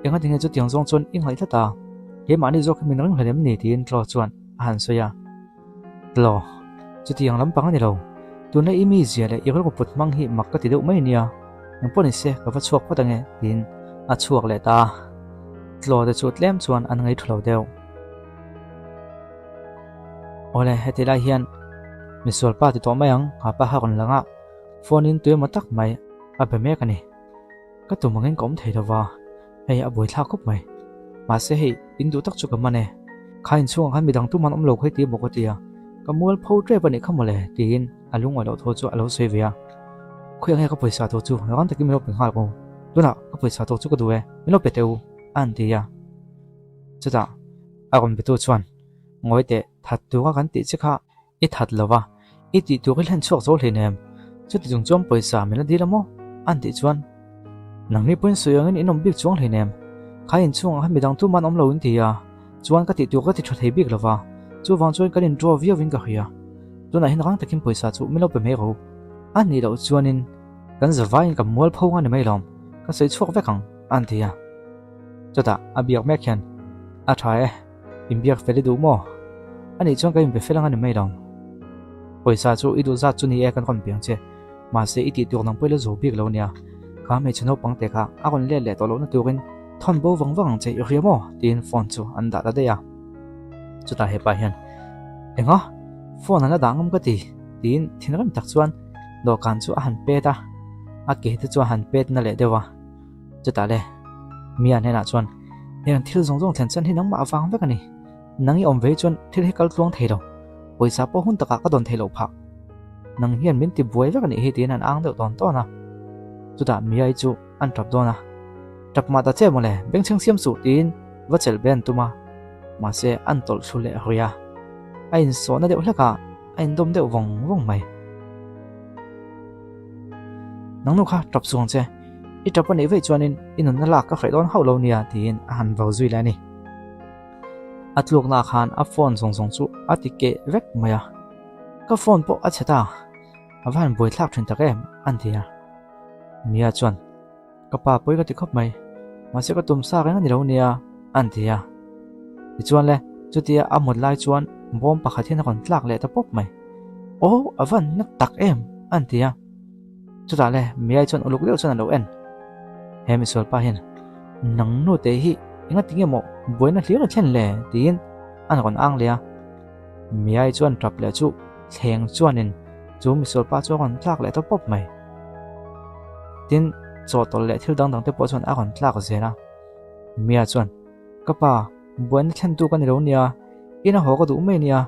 Speaker 1: enga tinge chu tiang zong chon ing lai ta he mani zo kem ring hlem ni tin tlo chuan han so ya tlo chu tiang lam pang ni lo tu na imi zia le irol ko put mang hi mak ka ti deu mai nia ang poni se ka va chuak patange tin a chuak le ta tlo de chu tlem chuan an ngai thlo deu ole hetila hian misol pa ti to mayang ha pa ha kon langa phone in tu matak mai a be me kani ka tu mangin kom thei dawa hei a boi thla khop mai ma se hei in du tak chu ka mane khain chuang han midang tu man om lo khoi ti bokotia kamul phau tre pani khamole tin alung alo tho chu alo sevia khuyang he ka paisa to chu ran takin melo penghal ko tuna ka paisa to chu ka duwe melo peteu an tia chuta agon betu chuan ngoi te that tu ka kan ti chikha I that lova I ti tu len chok zo hlenem chu ti jung chom paisa mela dilamo an ti chuan nang ni pun suyang in om bik chuang hlenem khain chung han midang tu man om lo in tia chuan ka ti tu ka ti thei bik lova chu wang chuan kalin draw view wing ka hia tuna hin rang takin paisa chu melo pe me ro an ni lo chuanin kan zawai ka mol phau nga ni mai lom ka sei chok vekang an tia chuta abiak me khan a thae imbiak feli du mo ani chuan ka imbe felanga ni mai lom paisa chu idu za chu ni e kan kon piang che ma se iti tu nang pele zo bik lo nia ka me chno pang te kha a kon le le to lo na turin thon bo wang wang che riamo tin phone chu an da da ya chuta he pa hian enga phone ana dangam ka ti tin thinram tak chuan do kan chu a han pe ta a ke te chu han pet na le dewa chuta le mi an hena chuan heng thil zong zong thlen chan hi nang ma awang vek ani nangi om ve chuan thil he kal tluang thei lo paisa po hun taka ka don thei lo phak nang hian min ti buai vek ani he tin an ang deuh ton to na chuta mi ai chu an trap dona trap ma ta che mole beng chang siam su tin va chel ben tuma ma se an tol chule hoya ain so na deuh hlaka ain dom deuh wong wong mai nang nu kha trap suang che I trap ani ve chuanin inun na lak ka khrai don haulo nia tin a han vau zui la ni atluk na khan a phone song song chu atike vek maya ka phone po a cheta avan boi thlak thin takem an tia mia chuan ka pa poi ka ti khop mai ma se ka tum sa ka ni ro nia an tia ti chuan le chutia a mot lai chuan bom pakhatin kon tlak le ta pop mai o avan nak tak em an tia chuta le mia chuan uluk leu chuan lo en hemi sol pa hin nang no te hi inga tinge mo boina hlir chen le tin an kon ang le mia chuan trap le chu thleng chuanin chu mi sol pa chu kon tlak le ta pop mai tin cho tol le thil dang dang te po chuan a kon tlak zena mia chuan kapa boina thlen tu kan ro nia ina ho ka du me nia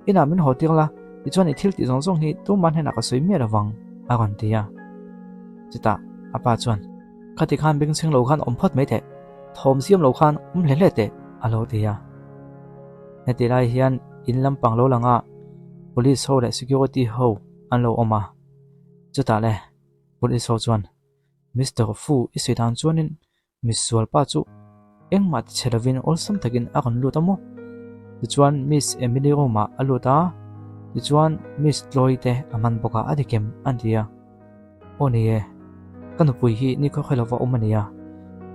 Speaker 1: ina min ho tirla ti chuan I thil ti zong zong hi tu man hena ka soi me rawang a kon tia chita apa chuan khati khan bing sing lo khan om phat mai the thom siam lo khan le le te alo tia heti lai hian in lampang lo langa police ho le security ho an lo oma chuta le police ho chuan Mr. Fu I sidan chuanin misual pa chu engma cheravin olsam takin a kon lutamo chuan Miss Emily Roma aluta chuan Miss Chloe aman boka adikem antia onie kanu pui hi ni kho khelawa omania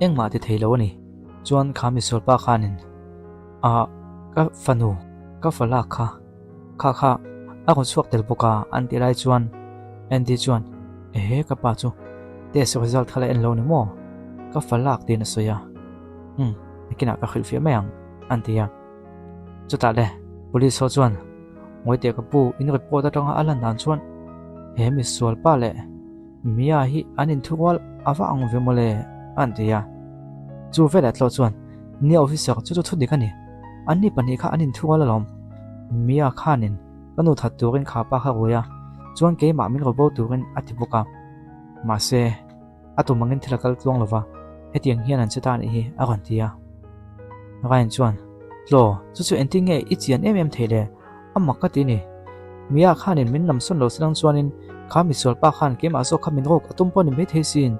Speaker 1: engma ti theilo ani chuan khami sol pa khanin a ka fanu ka fala kha kha a kon suak tel boka anti lai chuan endi chuan ka pa chu test result khala en lo ni mo ka falak tin soya kina ka khil fi mayang antia chuta le police ho chuan ngoi te ka pu in report atanga alan dan chuan hemi sol pa le mia hi anin thuwal awa ang vemole antia chu vela tlo chuan ni officer chu thu dikani anni pani kha anin thuwal lom mia khanin kanu that turin kha pa kha goya chuan ke ma min robo turin atibuka ma se atu mangin thilakal tlong lova hetiang hian an cheta ni hi a kan tia rain chuan lo chu entinge ichian thele amma ka ti ni mia khanin min nam son lo silang chuanin khami sol pa khan ke ma so khamin rok atum pon me thesin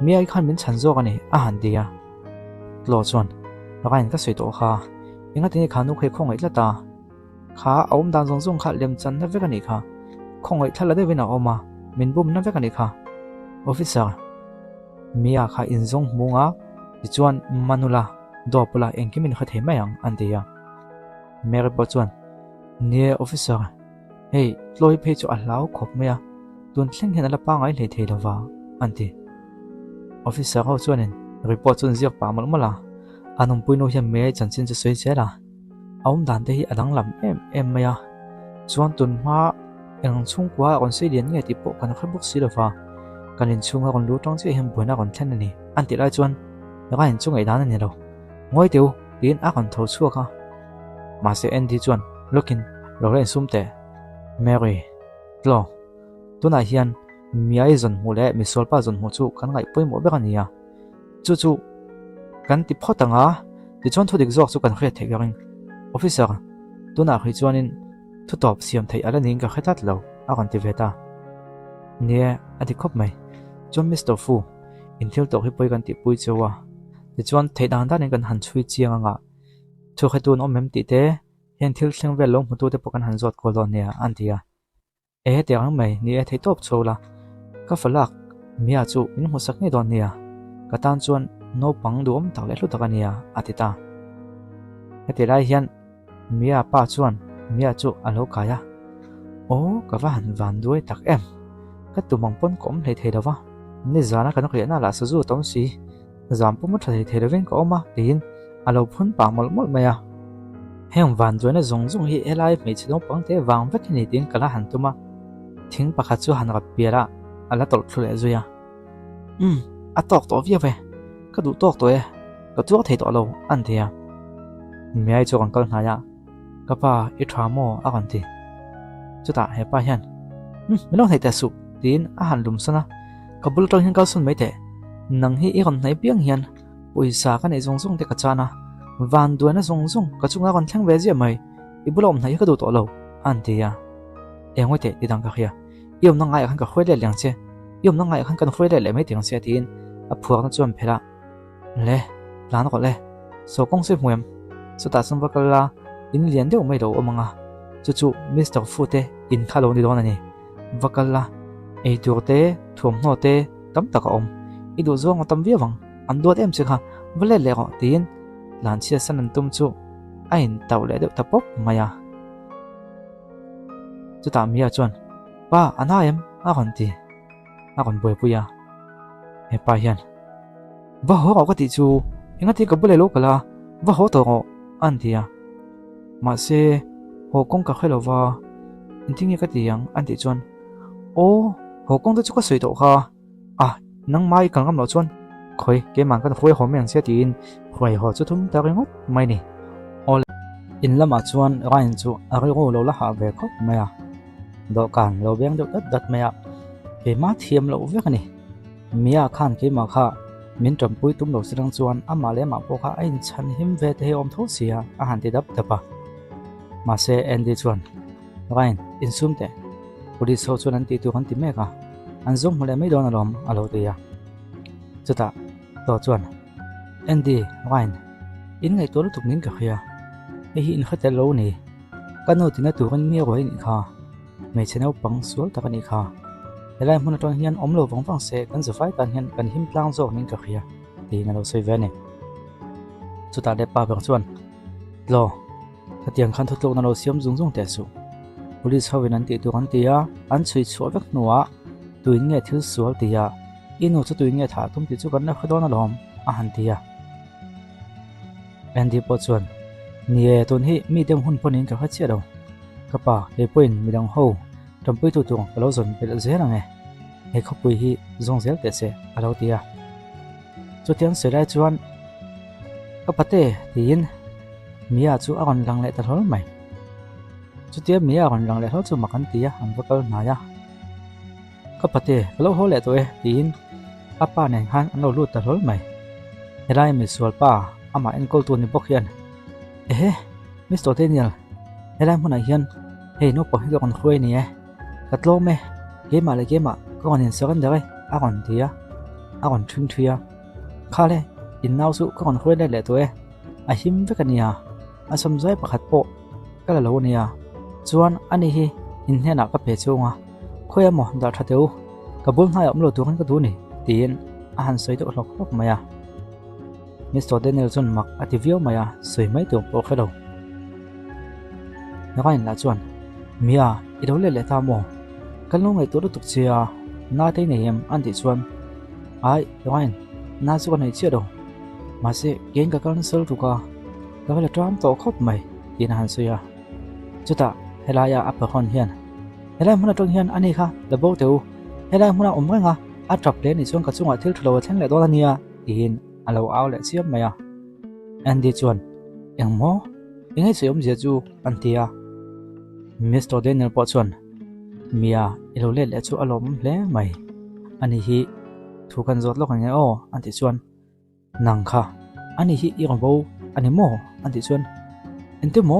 Speaker 1: mia khan min chan zo ani a han dia lo chuan rain ka sei to kha inga ti khanu khe khongai lata kha aum dan zong zong kha lem chan na vekani kha khongai thala de wina oma min bum na vekani kha officer mia kha in zong munga ti chuan manula dopula engkimin kha themayang antia mer bo chuan ne officer hey tloi phe chu allau khop meya tun thleng hen ala pa ngai le theilawa anti officer ho chuanin report chun ziak pa malmala anum puino hiam me chanchin chu soi chela aum dan te hi adang lam em meya chuan tun ma Ang chung qua còn xây điện nghe thì bộ cần khắc bốc xí được vào cần đến chung còn lúa trong chiếc hiểm buồn còn thlen này ăn tiệt lại chuan nó có hình chung ấy đá này đâu ngồi tiêu đến còn thấu xua cả mà sẽ end đi chuan looking rồi lên sum tệ Mary lo tôi nói hiền miai dần mù lẽ mi sol pa dần mù chu kan ngai poi mo be kan nia chu kan ti phot anga ti chon thu dik zok chu kan khre thek garing officer tu na khri chuanin thu top siam thei ala ning ka khatat lo a kan ti veta nia ati khop mai chon Mr. Fu in thil to hi poi kan ti pui chewa ti chon thei dan dan kan han chui chiang anga thu khatun om mem ti te hen thil thleng vel lo mu tu te pokan han zot ko lo nia antia te ang mai ni thei top chola ka falak mia chu in ho sak ni don nia ka tan chuan no pang duam tak le hlu tak ania atita heti lai hian mia pa chuan mia chu alo kaya o ka va han van duai tak em ka tu mong pon kom hlei thei dawa ni zana kan khriana la sa zu tom si zam pu mu thei thei ven ko ma tin alo phun pa mol mol maya heng van duai na zong zong hi elai me chino pang te wang vek ni tin kala han tuma thing pakha chu han ra piara ala tol thule zuya a tok to via ve ka du tok to e ka tu thei to lo an thia mi ai chu kan kal na ya ka pa I thamo a kan ti chu ta he pa hian mi lo thei ta su tin a han lum sana ka bul tol hin kal sun mai te nang hi I kan nai piang hian puisa ka nei zong zong te ka chana van duana zong zong ka chunga kan thlang ve zia mai I bulom nai ka du to lo an thia engoi te ti dang ka khia yom na ngai khan ka khoi le leng che yom na ngai khan kan khoi le mai ting se tin a phuak na chom phela le plan ko le so kong se muem so ta sam bakala in lian deu mai do omanga chu Mr. Fu te in khalo ni don ani vakala ei tur te thum no te tam tak om I du zong tam vi wang an dot em che kha vale le ro tin lan chia san an tum chu a in tau le deu tapop maya chu ta mia chuan pa ana em a kon ti a kon boi puya he pa hian va ho ka ti chu inga ti ka bule lo kala va ho to an tia ma se ho kong ka khelo wa intingi ka ti yang an ti chuan o ho kong to chu ka soi to kha nang mai kang ngam lo chuan khoi ke man kan khoi ho meng se tin khoi ho chu thum ta ringot mai ni ol in lama chuan rain chu a ri go lo la ha ve khop maya do kan lo beng do dat maya ke ma thiam lo ve ka ni mia khan ke ma kha min tram pui tum lo sirang chuan ama le ma po kha ain chan him ve te om tho sia a han ti dap tapa ma se endi chuan rain in sum te police ho chuan an ti tu kan ti me ka an zong mole mai don alom alo te ya chuta to chuan endi rain in ngai to lu tuk nin ka khia e hi in khata lo ni kanu tina tu kan mi roi ni kha me cheno pang sual ta kan ni kha helai mun atong hian omlo wangwang se kan zafai tan hian kan him tlang zo nin ka khia ti na lo sei ve ne chuta de pa bang chuan lo khatiang khan thotlo na lo siam zung zung te su police hawin an ti tu kan tia an chui chu vek nuwa tuin nge thil sual tia inu chu tuin nge tha tum ti chu kan na khodona lom a han tia endi po chuan nie ton hi mi dem hun ponin ka khachia do kapa he point midang ho tampui tu tung kalo zon pel zela nge he khopui hi zong zel te se alo tia chu tiang se lai chuan kapate tin mia chu agon lang le ta hol mai chu tia mia agon lang le hol chu makan tia ang vakal na ya kapate kalo hol le to e tin apa neng han an lo lut ta hol mai helai mi sual pa ama en kol tu ni bok hian Mr. Daniel helai mun a hian he no po hi kon khoi ni e katlo me ge ma le ge ma kon in sakan dai a kon tia a kon thung thia khale in naw su kon khoi le to e a him ve kania a som zai pakhat po kala lo nia chuan ani hi in hena ka pe chunga khoya mo da thateu kabul hai amlo tu kan ka du ni tin a han soi to lok lok maya Mr. Daniel chun mak ativio maya soi mai tu po khelo nagain la chuan mia idole le ta mo kalno ngai to tuk chia na te nei em an ti chuan ai nagain na chu kan nei chia do ma se gen ka cancel tu ka ka la tram to khop mai tin han suya chuta helaya apa khon hian helai hmuna tong hian ani kha labo teu helai hmuna nga a trap le ni chuan ka chunga thil thlo thleng le do ania tin alo aw le chiam maya andi chuan engmo engai chom je chu antia Mr. Daniel po chuan mia ilo le chu alom hle mai ani hi thu kan zot lok anga o anti chuan nang kha ani hi i bo ani mo anti chuan ente mo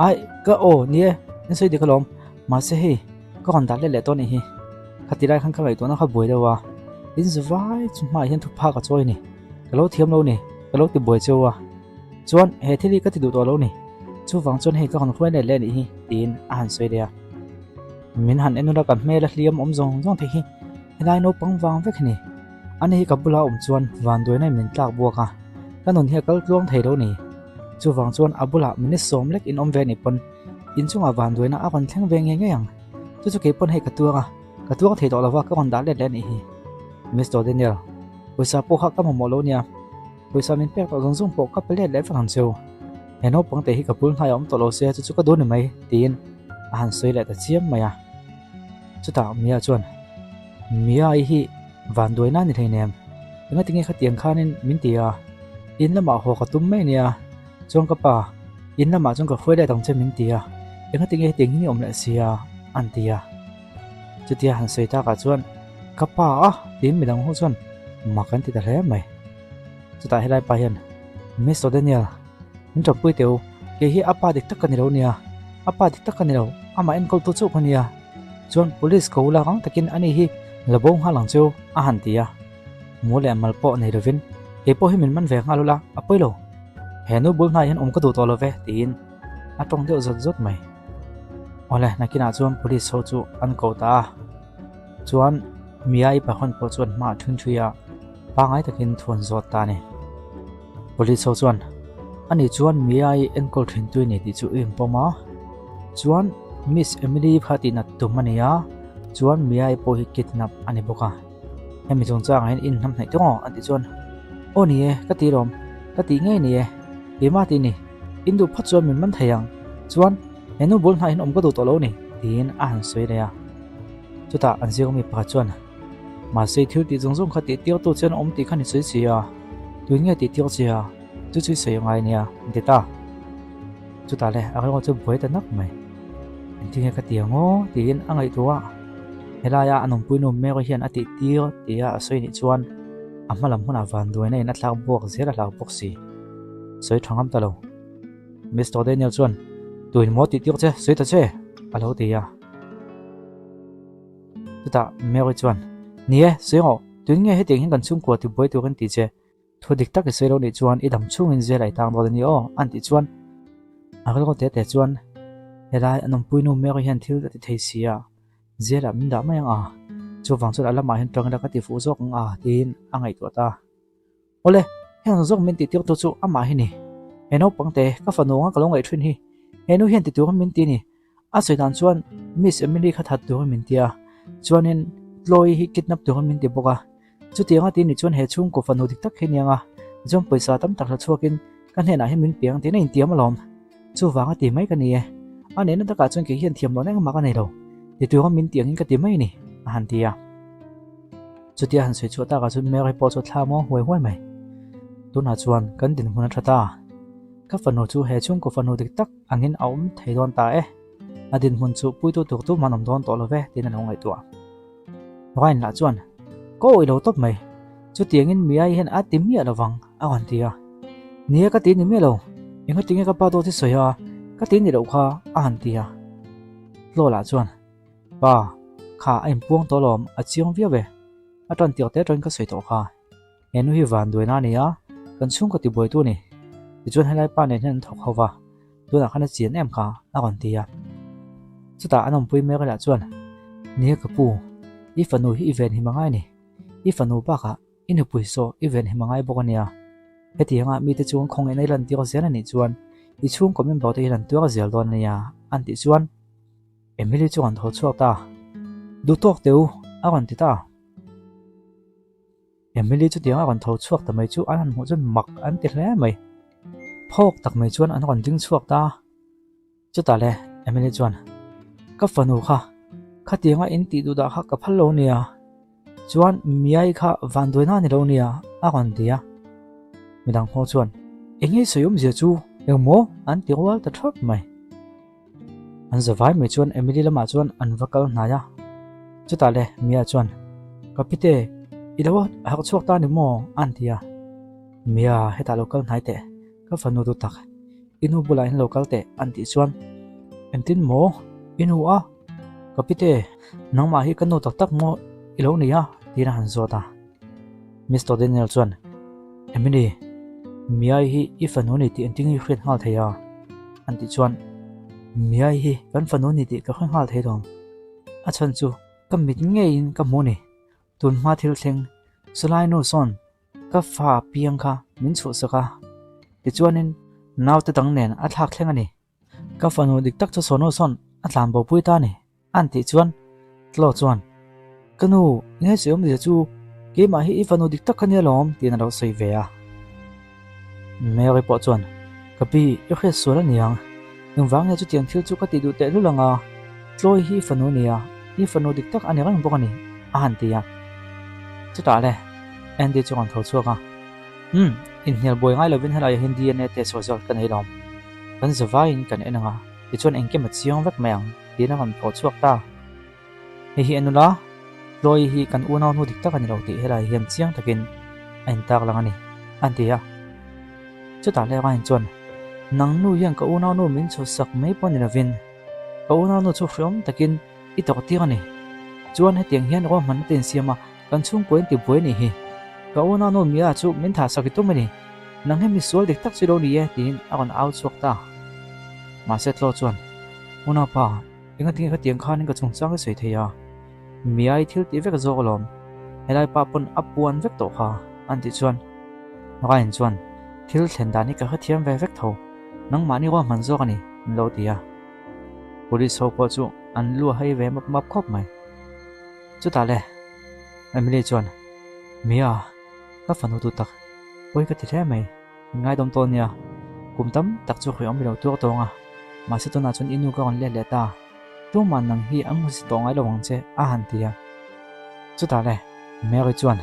Speaker 1: ai ka o nie en sei de kalom ma se hi ka kon dal le to ni hi khatirai khang khai to na kha boi dawa in zwai chuma hian thu pha ka choi ni kalo thiam lo ni kalo ti boi chewa chuan he thili ka ti du to lo ni chu wang chuan he ka kon khoi le ni hi tin a han soi dia min han enura kan me la hliam om zong zong the hi helai no pangwang vek ni ani hi kabula chuan Vanduaina min tlak buaka kanon hi kal tlong thei do ni chu wang chuan abula min som lek in om ve ni pon in chunga Vanduaina a kon thleng ve nge yang chu ke pon he katuwa thei do lawa ka kon dal le ni hi Mr. Daniel poisa po kha ka mo lo nia poisa min pek to zong zong po ka pele le fan cheu eno pangte hi kapul hai om to lo se chu ka do ni mai tin a han soi le ta chiam maya chu ta mia chuan mia hi Vanduaina ni theinem enga tinge kha tiang khanin min tia in lama ho ka tum mai nia chong ka pa in lama chong ka khoi le tang che min tia enga tinge ting ni om la sia an tia chu tia han sei ta ka chuan ka pa a tin mi dang ho chuan ma kan ti ta hle mai chu ta helai pa hian Mr. Daniel min to pui teu ke hi apa dik tak kan ro nia apa dik tak kan ro ama en kol tu chu kan nia chuan police ko la gang takin ani hi labong halang chu a han tia mole mal po nei rovin e po hi min man ve ngalula apoilo henu bul nai han ka du to lo ve tin atong de zot zot mai ole nakina chuan police ho chu an ko ta chuan miai pa hon po chuan ma thun thuya pangai takin thon zot ta ne police ho chuan ani chuan miai en kol thin tu ni ti chu im poma chuan Miss Emily phati na tumania chuan miai po hi kidnap ani boka hemi chung chang hen in nam nai to anti chuan o ni e ka ti rom ka ti nge ni e ma ti ni in du phat chuan min man thayang chuan enu bol na hin om ka du to lo ni tin a han soi le ya chuta an ziong mi pa chuan ma sei thil ti chung chung khati tiao tu chen om ti khani soi sia tu nge ti tiao sia chu chu sei ngai nia deta chuta le a ko chu boi ta nak mai tinge ka tiango tin angai tuwa helaya anom puinum me ko hian ati tio tia asoi ni chuan Hmalam huna Vanduaina in atlak bok zela la boxi soi thangam talo Mr. Daniel chuan tuin mo ti tiok che soi ta che alo tia tuta me ko chuan nie seo tuin nge heting hin kan chung ko ti boi tu kan ti che thodik tak se ro ni chuan idam chung in zelai tang do ni o an ti chuan agal ko te chuan helai anom puinu me ko hian thil ti thei sia zela min da mai a chu wang chu alama hin tang da ka ti fu zok a tin angai to ta ole hen zok min ti tiok to chu ama hi ni eno pangte ka fanu nga kalong ai thrin hi enu hian ti tu min ti ni a soidan chuan Miss Emily kha that tu min tia chuanin loi hi kidnap tu min ti boka chu ti nga ti ni chuan he chung ko fanu dik tak he nianga jom paisa tam tak la chuakin kan he na hi min piang ti na in tiam alom chu wanga ti mai ka ni e ane na taka chuan ke hian thiam lo nang ma ka nei lo ti tu min tiang in ka ti mai ni a han tia chu tia han soi chu ta ka chu me rai po chu thlamo hoi hoi mai tu na chuan kan din huna thata ka fanu chu he chung ko fanu dik tak angin aum thei don ta e adin mun chu pui tu tuk tu manom don to lo ve tin an ngai tu rain la chuan ko oi lo top mai chu tiang in mi ai hen a tim mi alawang a han tia nia ka ti ni me lo enga tinge ka pa do ti soya ka tin ni lo kha a han tia lo la chuan pa kha aim puang to lom a chiang via ve a ton tiok te ton ka soi to kha enu hi Vanduaina ni a kan chung ka ti boi tu ni ti chuan helai pa ne hen thok hawa tu na khana chian em kha a kon tia chuta anom pui me ka la chuan nia ka pu i fanu hi event hi mangai ni i fanu pa kha in pui so event hi mangai bokania heti anga mi te chung khong enai lan tiok zen ani chuan i chung komen baute hian tuak zel don nia an ti chuan Emily chuan tho chuak ta du tok teu a kon ti ta Emily chu tiang a kon tho chuak ta mai chu an mo chun mak an ti hle mai phok tak mai chuan an kon ding chuak ta chu ta le Emily chuan ka fanu kha khát tiếng in tị đủ đã khát cặp phật lâu nè chuan miai kha Vanduaina ni lo nia a kon tia midang ho chuan engei soyom zia chu engmo an tiwal ta thop mai an zawai me chuan Emily lama chuan an vakal hnaya chuta le mia chuan kapite ilawa hak chuak ta ni mo an tia mia heta local hnai te ka fanu tu tak inu bulai local te an ti chuan entin mo inu a kapite nangma hi kanu tak tak mo ilo nia tina han zota Mr. Daniel chuan Emily miai hi ifanu ni ti enting hi khret hal theya anti chuan miai hi kan fanu ni ti ka khret hal thei dom a chan chu kam mit nge in ka mo ni tun ma thil thleng sulai no son ka fa piang kha min chu saka ti chuanin naw te tang nen a thak thleng ani ka fanu dik tak chu sono son a tlam bo pui ta ni anti chuan tlo chuan kanu nge siom de chu ke ma hi ifanu dik tak khania lom tin ro sei ve a Mary po chuan kapi yo khe sura niang ng wang chu tiang thil chu ka ti du te lu langa tloi hi fanu nia hi fanu dik tak ani rang bokani a han tia chu ta le Andy chu kan tho chu ka in hel boy ngai lovin hala hindi ne te social kan helom kan zawain kan enanga ti chuan engke ma chiang vek mayang tina kan tho chuak ta hi anula loi hi kan unaw nu dik tak ani lo ti hela hiam chiang takin an tak lang ani an tia chu ta le gain chuan nang nu yang ka unaw nu min chu sak mai pon in avin ka unaw nu chu hrom takin i tok ti ani chuan he tiang hian ro man ten siama kan chung koin ti boi ni hi ka unaw nu mia chu min tha sakitu mani nang he mi sol dik tak chiro ni ye tin a kon out chuak ta ma set lo chuan una pa inga ting ka tiang khan ka chung chang sei theya miai thil ti vek zo lom helai pa pon apuan vek to kha an ti chuan gain chuan thil thlendani ka hathiam ve vek tho nang mani wa man zo ani lo tia police ho po chu an lu hai ve map map khop mai chu ta le Emily chuan mia ka fanu tu tak oi ka ti the mai ngai dom ton nia kumtam tak chu khriam mi lo tu tonga ma se to na chun inu ka on le le ta tu man nang hi ang hu si to ngai lo wang che a han tia chu ta le Mary chuan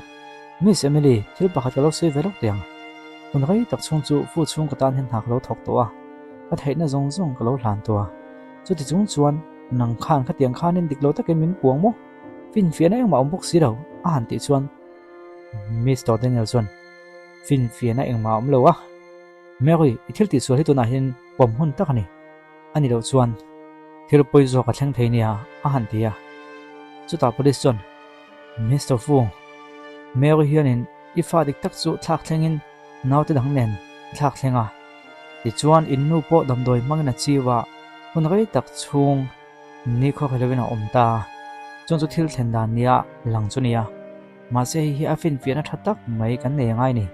Speaker 1: Miss Emily thil pakhat ka lo sei ve lok tiang kun gai tak chung chu fu chung ka tan hen hak lo thok to a ka theina zong zong ka lo hlan to a chu ti chung chuan nang khan kha tiang khan in dik lo takin min puang mo fin fian ai ma ombok si lo a han ti chuan Mr. Daniel chuan fin fian ai ma om lo a Mary i thil ti chu hi to na hin pom hun tak ani ani lo chuan thil poi zo ka thleng thei nia a han tia chu ta police chuan Mr. Fu Mary hianin ifa dik tak chu thak thlengin naw te dang nen thak thlenga ti chuan in nu po damdoi mangna chiwa hun gai tak chung ni kho khelewina omta chon chu thil thlen dan nia lang chu nia ma se hi a fin fiana thatak mai kan ne ngai ni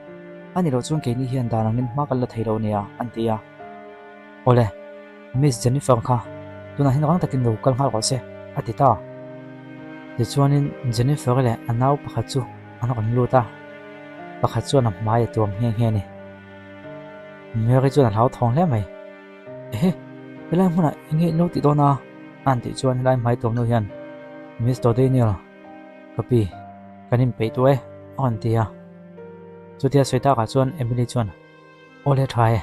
Speaker 1: ani ro chung ke ni hian dan ngin ma kal la theilo nia antia ole Miss Jennifer kha tuna hin rang takin lo kal ngal ko se atita ti chuanin Jennifer le anaw pakhat chu ana kan lu ta pakhat chuan a mai tuam heng he ni Mary chuan a hlau thong le mai belai hmuna inge no ti dona an ti chuan lai mai tom no hian Mr. Daniel kapi kanin pe tu e on tia chu tia soita ka chuan Emily chuan ole thai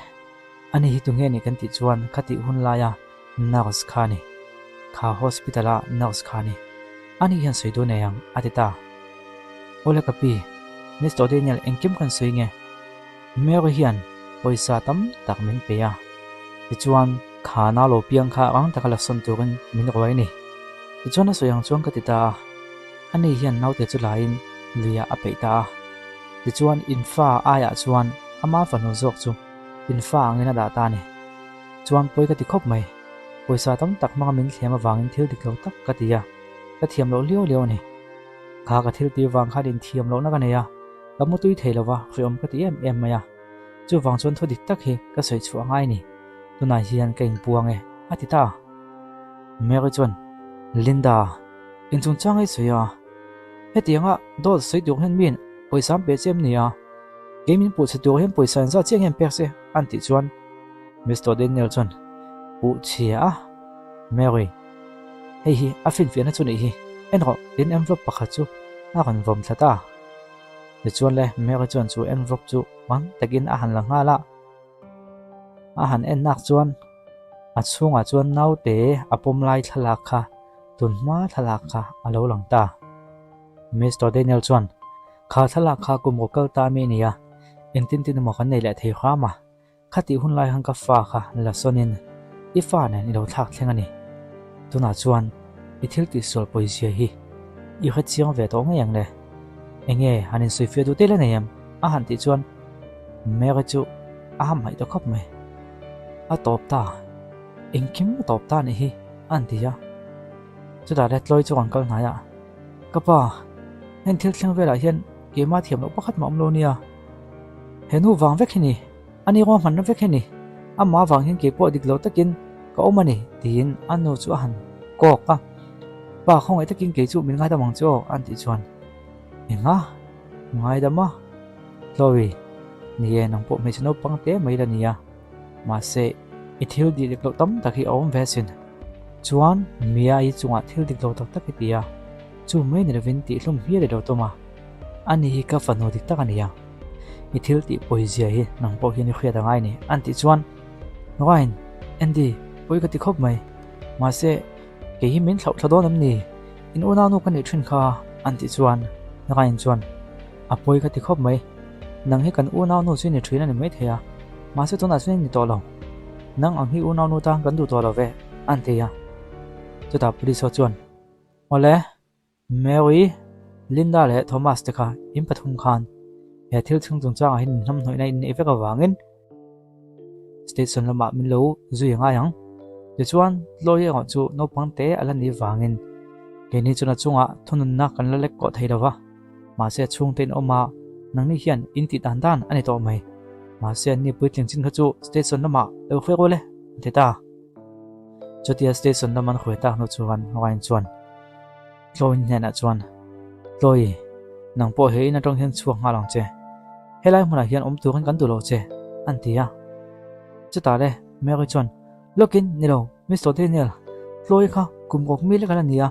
Speaker 1: ani hi tu nge ni kan ti chuan khati hun la ya nurse khani kha hospitala nurse khani ani hian soidu ne yang atita ole kapi Mr. Daniel engkim kan soinge Mary hian poisa tam tak min pe ya ti chuan khana lo piang kha ang takala son turin min roi ni ti chuan a soyang chuang ka ti ta ani hian naute chu lain lia a peita ti chuan infa aya chuan ama fanu zok chu infa angina da ta ni chuan poi ka ti khop mai poisa tam tak ma min thlem awangin thil dik lo tak ka ti ya ka thiam lo leo ni kha ka thil ti wang kha din thiam lo na ka ne ya ka mu tui theilowa khriom ka ti em maya chu wang chuan thodik tak hi ka soi chu angai ni tuna hian keng puang e atita Mary chuan Linda in chung chang ai soya hetianga dol sei du hen min poisam pe chem nia gaming pu se du hen poisa za cheng hen pek se anti chuan Mr. Daniel chuan pu chia Mary hei hi a fin fian chu ni hi en ro in envelope pakhat chu a kan vom thata le chuan le me ka chuan chu envelope chu mang takin a han la nga la a han en nak chuan a chunga chuan naute apom lai thalak kha tunma thalak kha alo lang ta Mr. Daniel chuan kha thalak kha kum kal ta mi nia in tin mo kan nei la thei khama khati hun lai hang ka fa kha la sonin i fa ne ni lo thak thlenga ni tuna chuan i thil ti sol poisia hi i kha chiang ve to ngang le enge hanin sui fe du te le neyam a han ti chuan me ga chu a mai to khop mai a top ta engkim top ta ni hi an ti ya chu da le tloi chu ang kal na ya kapa hen thil thleng vela hian ke ma thiam lo pakhat mam lo nia henu wang vek ni ani ro man vek ni ama wang hin ke po dik lo takin ka omani tin anu chu han ko ka ba khong ai takin ke chu min ngai da mang chu an ti chuan enga ngai da ma Chloe ni nang po me chno pangte mai la nia ma se i thil di dik lo tam takhi om vesin chuan mia i chunga thil dik lo tak tak tia chu mai ni vin ti hlum hi le do to ma ani hi ka fano dik tak ania i thil ti poizia hi nang po hi ni khia da ngai ni an ti chuan noin endi poi ka ti khop mai ma se ke hi min thlau thadon am ni in una nu kan ni thin kha an ti chuan ngai chuan a poi ka ti khop mai nang hi kan una nu chin ni thina ni mai thea ma se to na chin ni to lo nang ang hi una nu ta kan du to lo ve an ti ya chu ta police ho chuan ole Mary Linda le Thomas te kha im pathum khan he thil chung chung chang hin nam noi nai ni veka wangin station lama min lo zui nga yang de chuan lawyer ngo chu no pangte ala ni wangin ke ni chuna chunga thunun na kan la lek ko theidawa ma se chung ten oma nang ni hian in ti dan dan ani to mai ma se ni puitling chin kha chu station lama lo khwe go le te ta chotia station laman khwe ta no chuan wain chuan Chloe nena chuan Chloe nang po he na tong hian chuang nga lang che helai muna hian tu kan du lo che an tia chuta le Mary chuan lokin ni lo Mr. Daniel Chloe kha kum gok mi le kan ania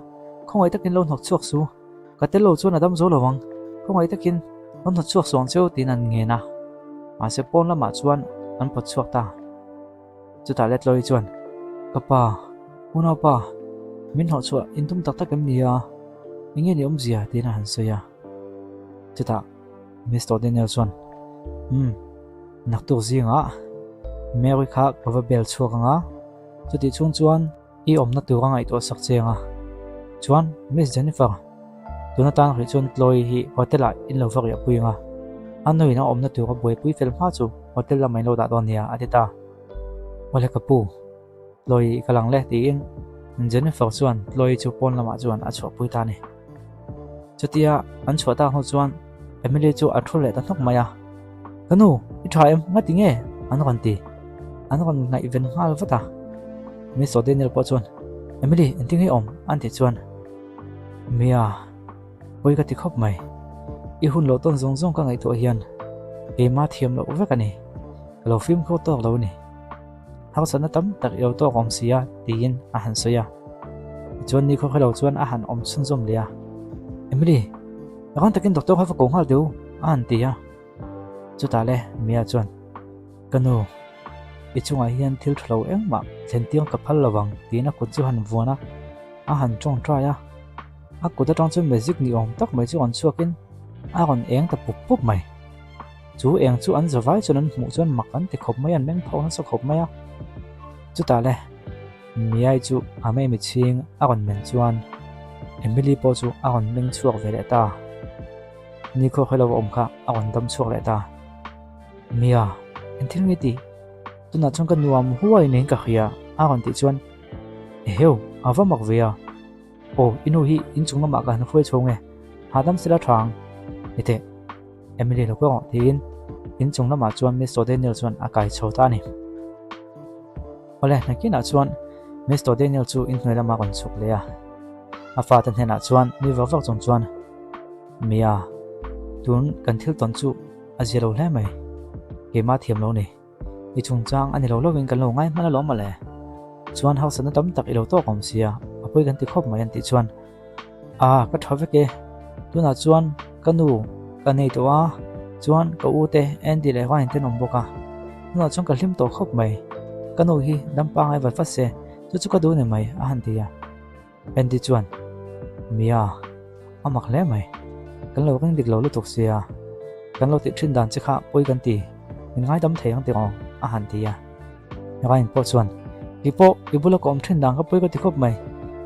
Speaker 1: khongai takin lo nok chuak su ka te lo chuan adam zo lo wang khongai takin on nok chuak song cheu tin an nge na ma se pon lama chuan an pot chuak ta chuta le Chloe chuan kapa una pa min ho chuwa in tum tak tak em nia inge ni zia tin han soya chuta Mr. Daniel chuan nak tu zinga Mary kha cover bell chuak nga chuti chung chuan i na tu nga ito sak chenga chuan Miss Jennifer tuna tan ri chuan Chloe hi hotela in lo varia puinga anoi na na tu ka boi pui fel pha chu hotel la mai lo da don nia adita wala kapu Chloe kalang le ti in Jennifer chuan Chloe chu pon lama chuan a chho pui ta ni chutia an chho ta ho chuan Emily chu a thule ta nok maya kanu I try em ngati nge an kan ngai event hal vata Miss Daniel po chuan Emily enting hi an ti chuan mia poi ka ti khop mai I hun lo ton zong ka ngai to hian e ma thiam lo ve ka ni lo film ko to lo ni hak sana tam tak yo to kom sia tin a han soya chuan ni kho khalo chuan a han chun zom lia Emily akan takin doctor ha fa kong hal deu an ti ya chuta le mia chuan kanu I chunga hian thil thlo engma thentiang ka phal lawang tina ku chu han vuana a han chong tra ya a ku da tang chu magic ni tak mai chu an chuakin a ron eng ta pup mai chu eng chu an zawai chuan an mu chuan makan ti khop mai an meng phau han so khop mai a chuta le miai chu a mai mi ching a ron men chuan Emily po chu a ron meng chuak vele ta ni kho khelo kha a ron dam chuak le ta mia en thil ngi ti tuna chung kan nuam huai nei ka khia a ron ti chuan heu awa mak vea o inu hi in chung ma ka han khoi chonge hadam sila thang ite Emily lo ko tin in chung ma chuan Mr. Daniel chuan a kai chhota ni ole nakina chuan Mr. Daniel chu in hnoila ma kon chuk le a fa tan hena chuan ni wawak chung chuan mia tun kan thil ton chu a zero le mai ke ma thiam lo ni I chung chang ani lo lovin kan lo ngai mana lo ma le chuan house na tam tak I lo to kom sia apoi kan ti khop mai an ti chuan ka thawe ke tuna chuan kanu ka nei to a chuan ka u te en ti le wa in te nom boka tuna chuan ka hlim to khop mai kanu hi dampang ai wat se chu ka du ne mai a han ti ya en ti chuan mia amak le mai kan lo kan dik lo lu tok sia kan lo ti thin dan che kha poi kan ti min ngai dam thei ang te ong a han ti ya ngai po chuan ipo ibulo kom thin dan ka poi ka ti khop mai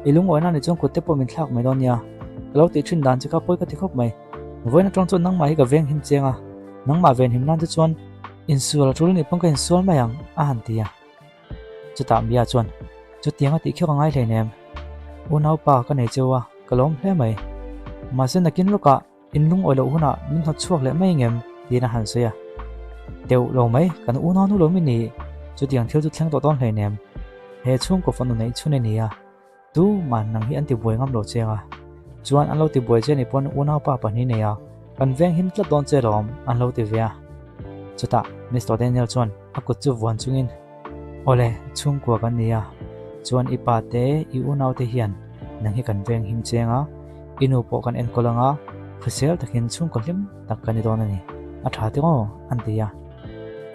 Speaker 1: ilung oina ni chong ku te po min thlak mai don ya lo ti thin dan che kha poi ka ti khop mai voina tong chon nang mai ka veng him chenga nang ma ven him nan te chuan insul tul ni pangka insul mai ang a han ti ya chu ta mia chuan chu tianga ti khyo ngai le nem unau pa ka nei chewa kalom hle mai ma sen nakin luka inlung oilo huna min hot chuak le mai ngem tina han se ya teu lo mai kan unau nu lo mi ni chu tiang thil chu thleng to ton hle nem he chung ko fonu nei chune ni ya tu man nang hi an ti boi ngam lo chenga chuan an lo ti boi che ni pon unau pa pa ni ne ya kan veng him tla don che rom an lo ti via chuta Mr. Daniel chuan akut chu wan chungin ole chung ko kan ni ya chuan ipa te I unau te hian nang hi kan veng him chenga inu po kan en kolanga khusel takin chung ko hlim tak kan ni don ani a tha te ngo an ti ya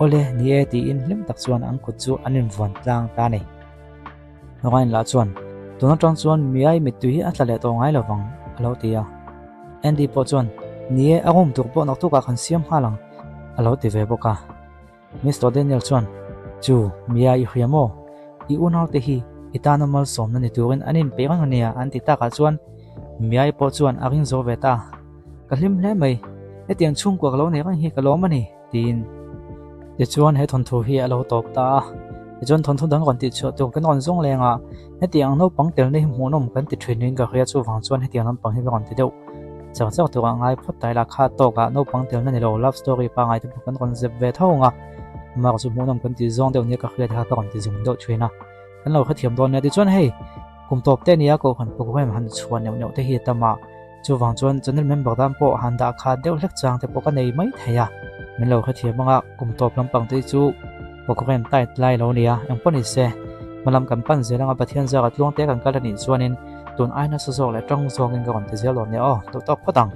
Speaker 1: ole ni e ti in hlim tak chuan an kut chu anin von tlang ta nei ngain la chuan tuna tang chuan miai mitui a tlale to ngai lawang alo ti ya Andy po chuan ni e agum tur po nak tu ka khan siam halang alo ti ve boka Mr. Daniel chuan chu miai hiamo I unau te hi itanamal som na ni turin anin perang ania anti ta ka chuan miai po chuan aring zo veta kahlim hle mai etiang chung ko lo ne rang hi kalom ani tin te chuan he thon thu hi alo top ta John thon thon dang kon ti chu to kan on zong lenga hetiang no pangtel nei hmunom kan ti training ka ria chu wang chuan hetiang lam pang hi kon ti deu chang chang to ngai phot tai la kha to ka no pangtel na ni lo love story pa ngai te kan kon zep ve thonga ma chu hmunom kan ti zong deu ni ka ria ka kon ti zum do chuina kan lo khathiam don ne ti chuan hei kum top te nia ko khan pu hem han chuan neu te hi tama chu wang chuan channel member dam po han da kha deu hlek chang te po ka nei mai theya min lo khathiam anga kum top lam pang te chu Pokokren tai tlai lo nia ang poni se malam kan pan zelanga pathian za tlong te kan kalani chuanin tun aina so zo le tong zong in ka kon te zelo ne o to tok patang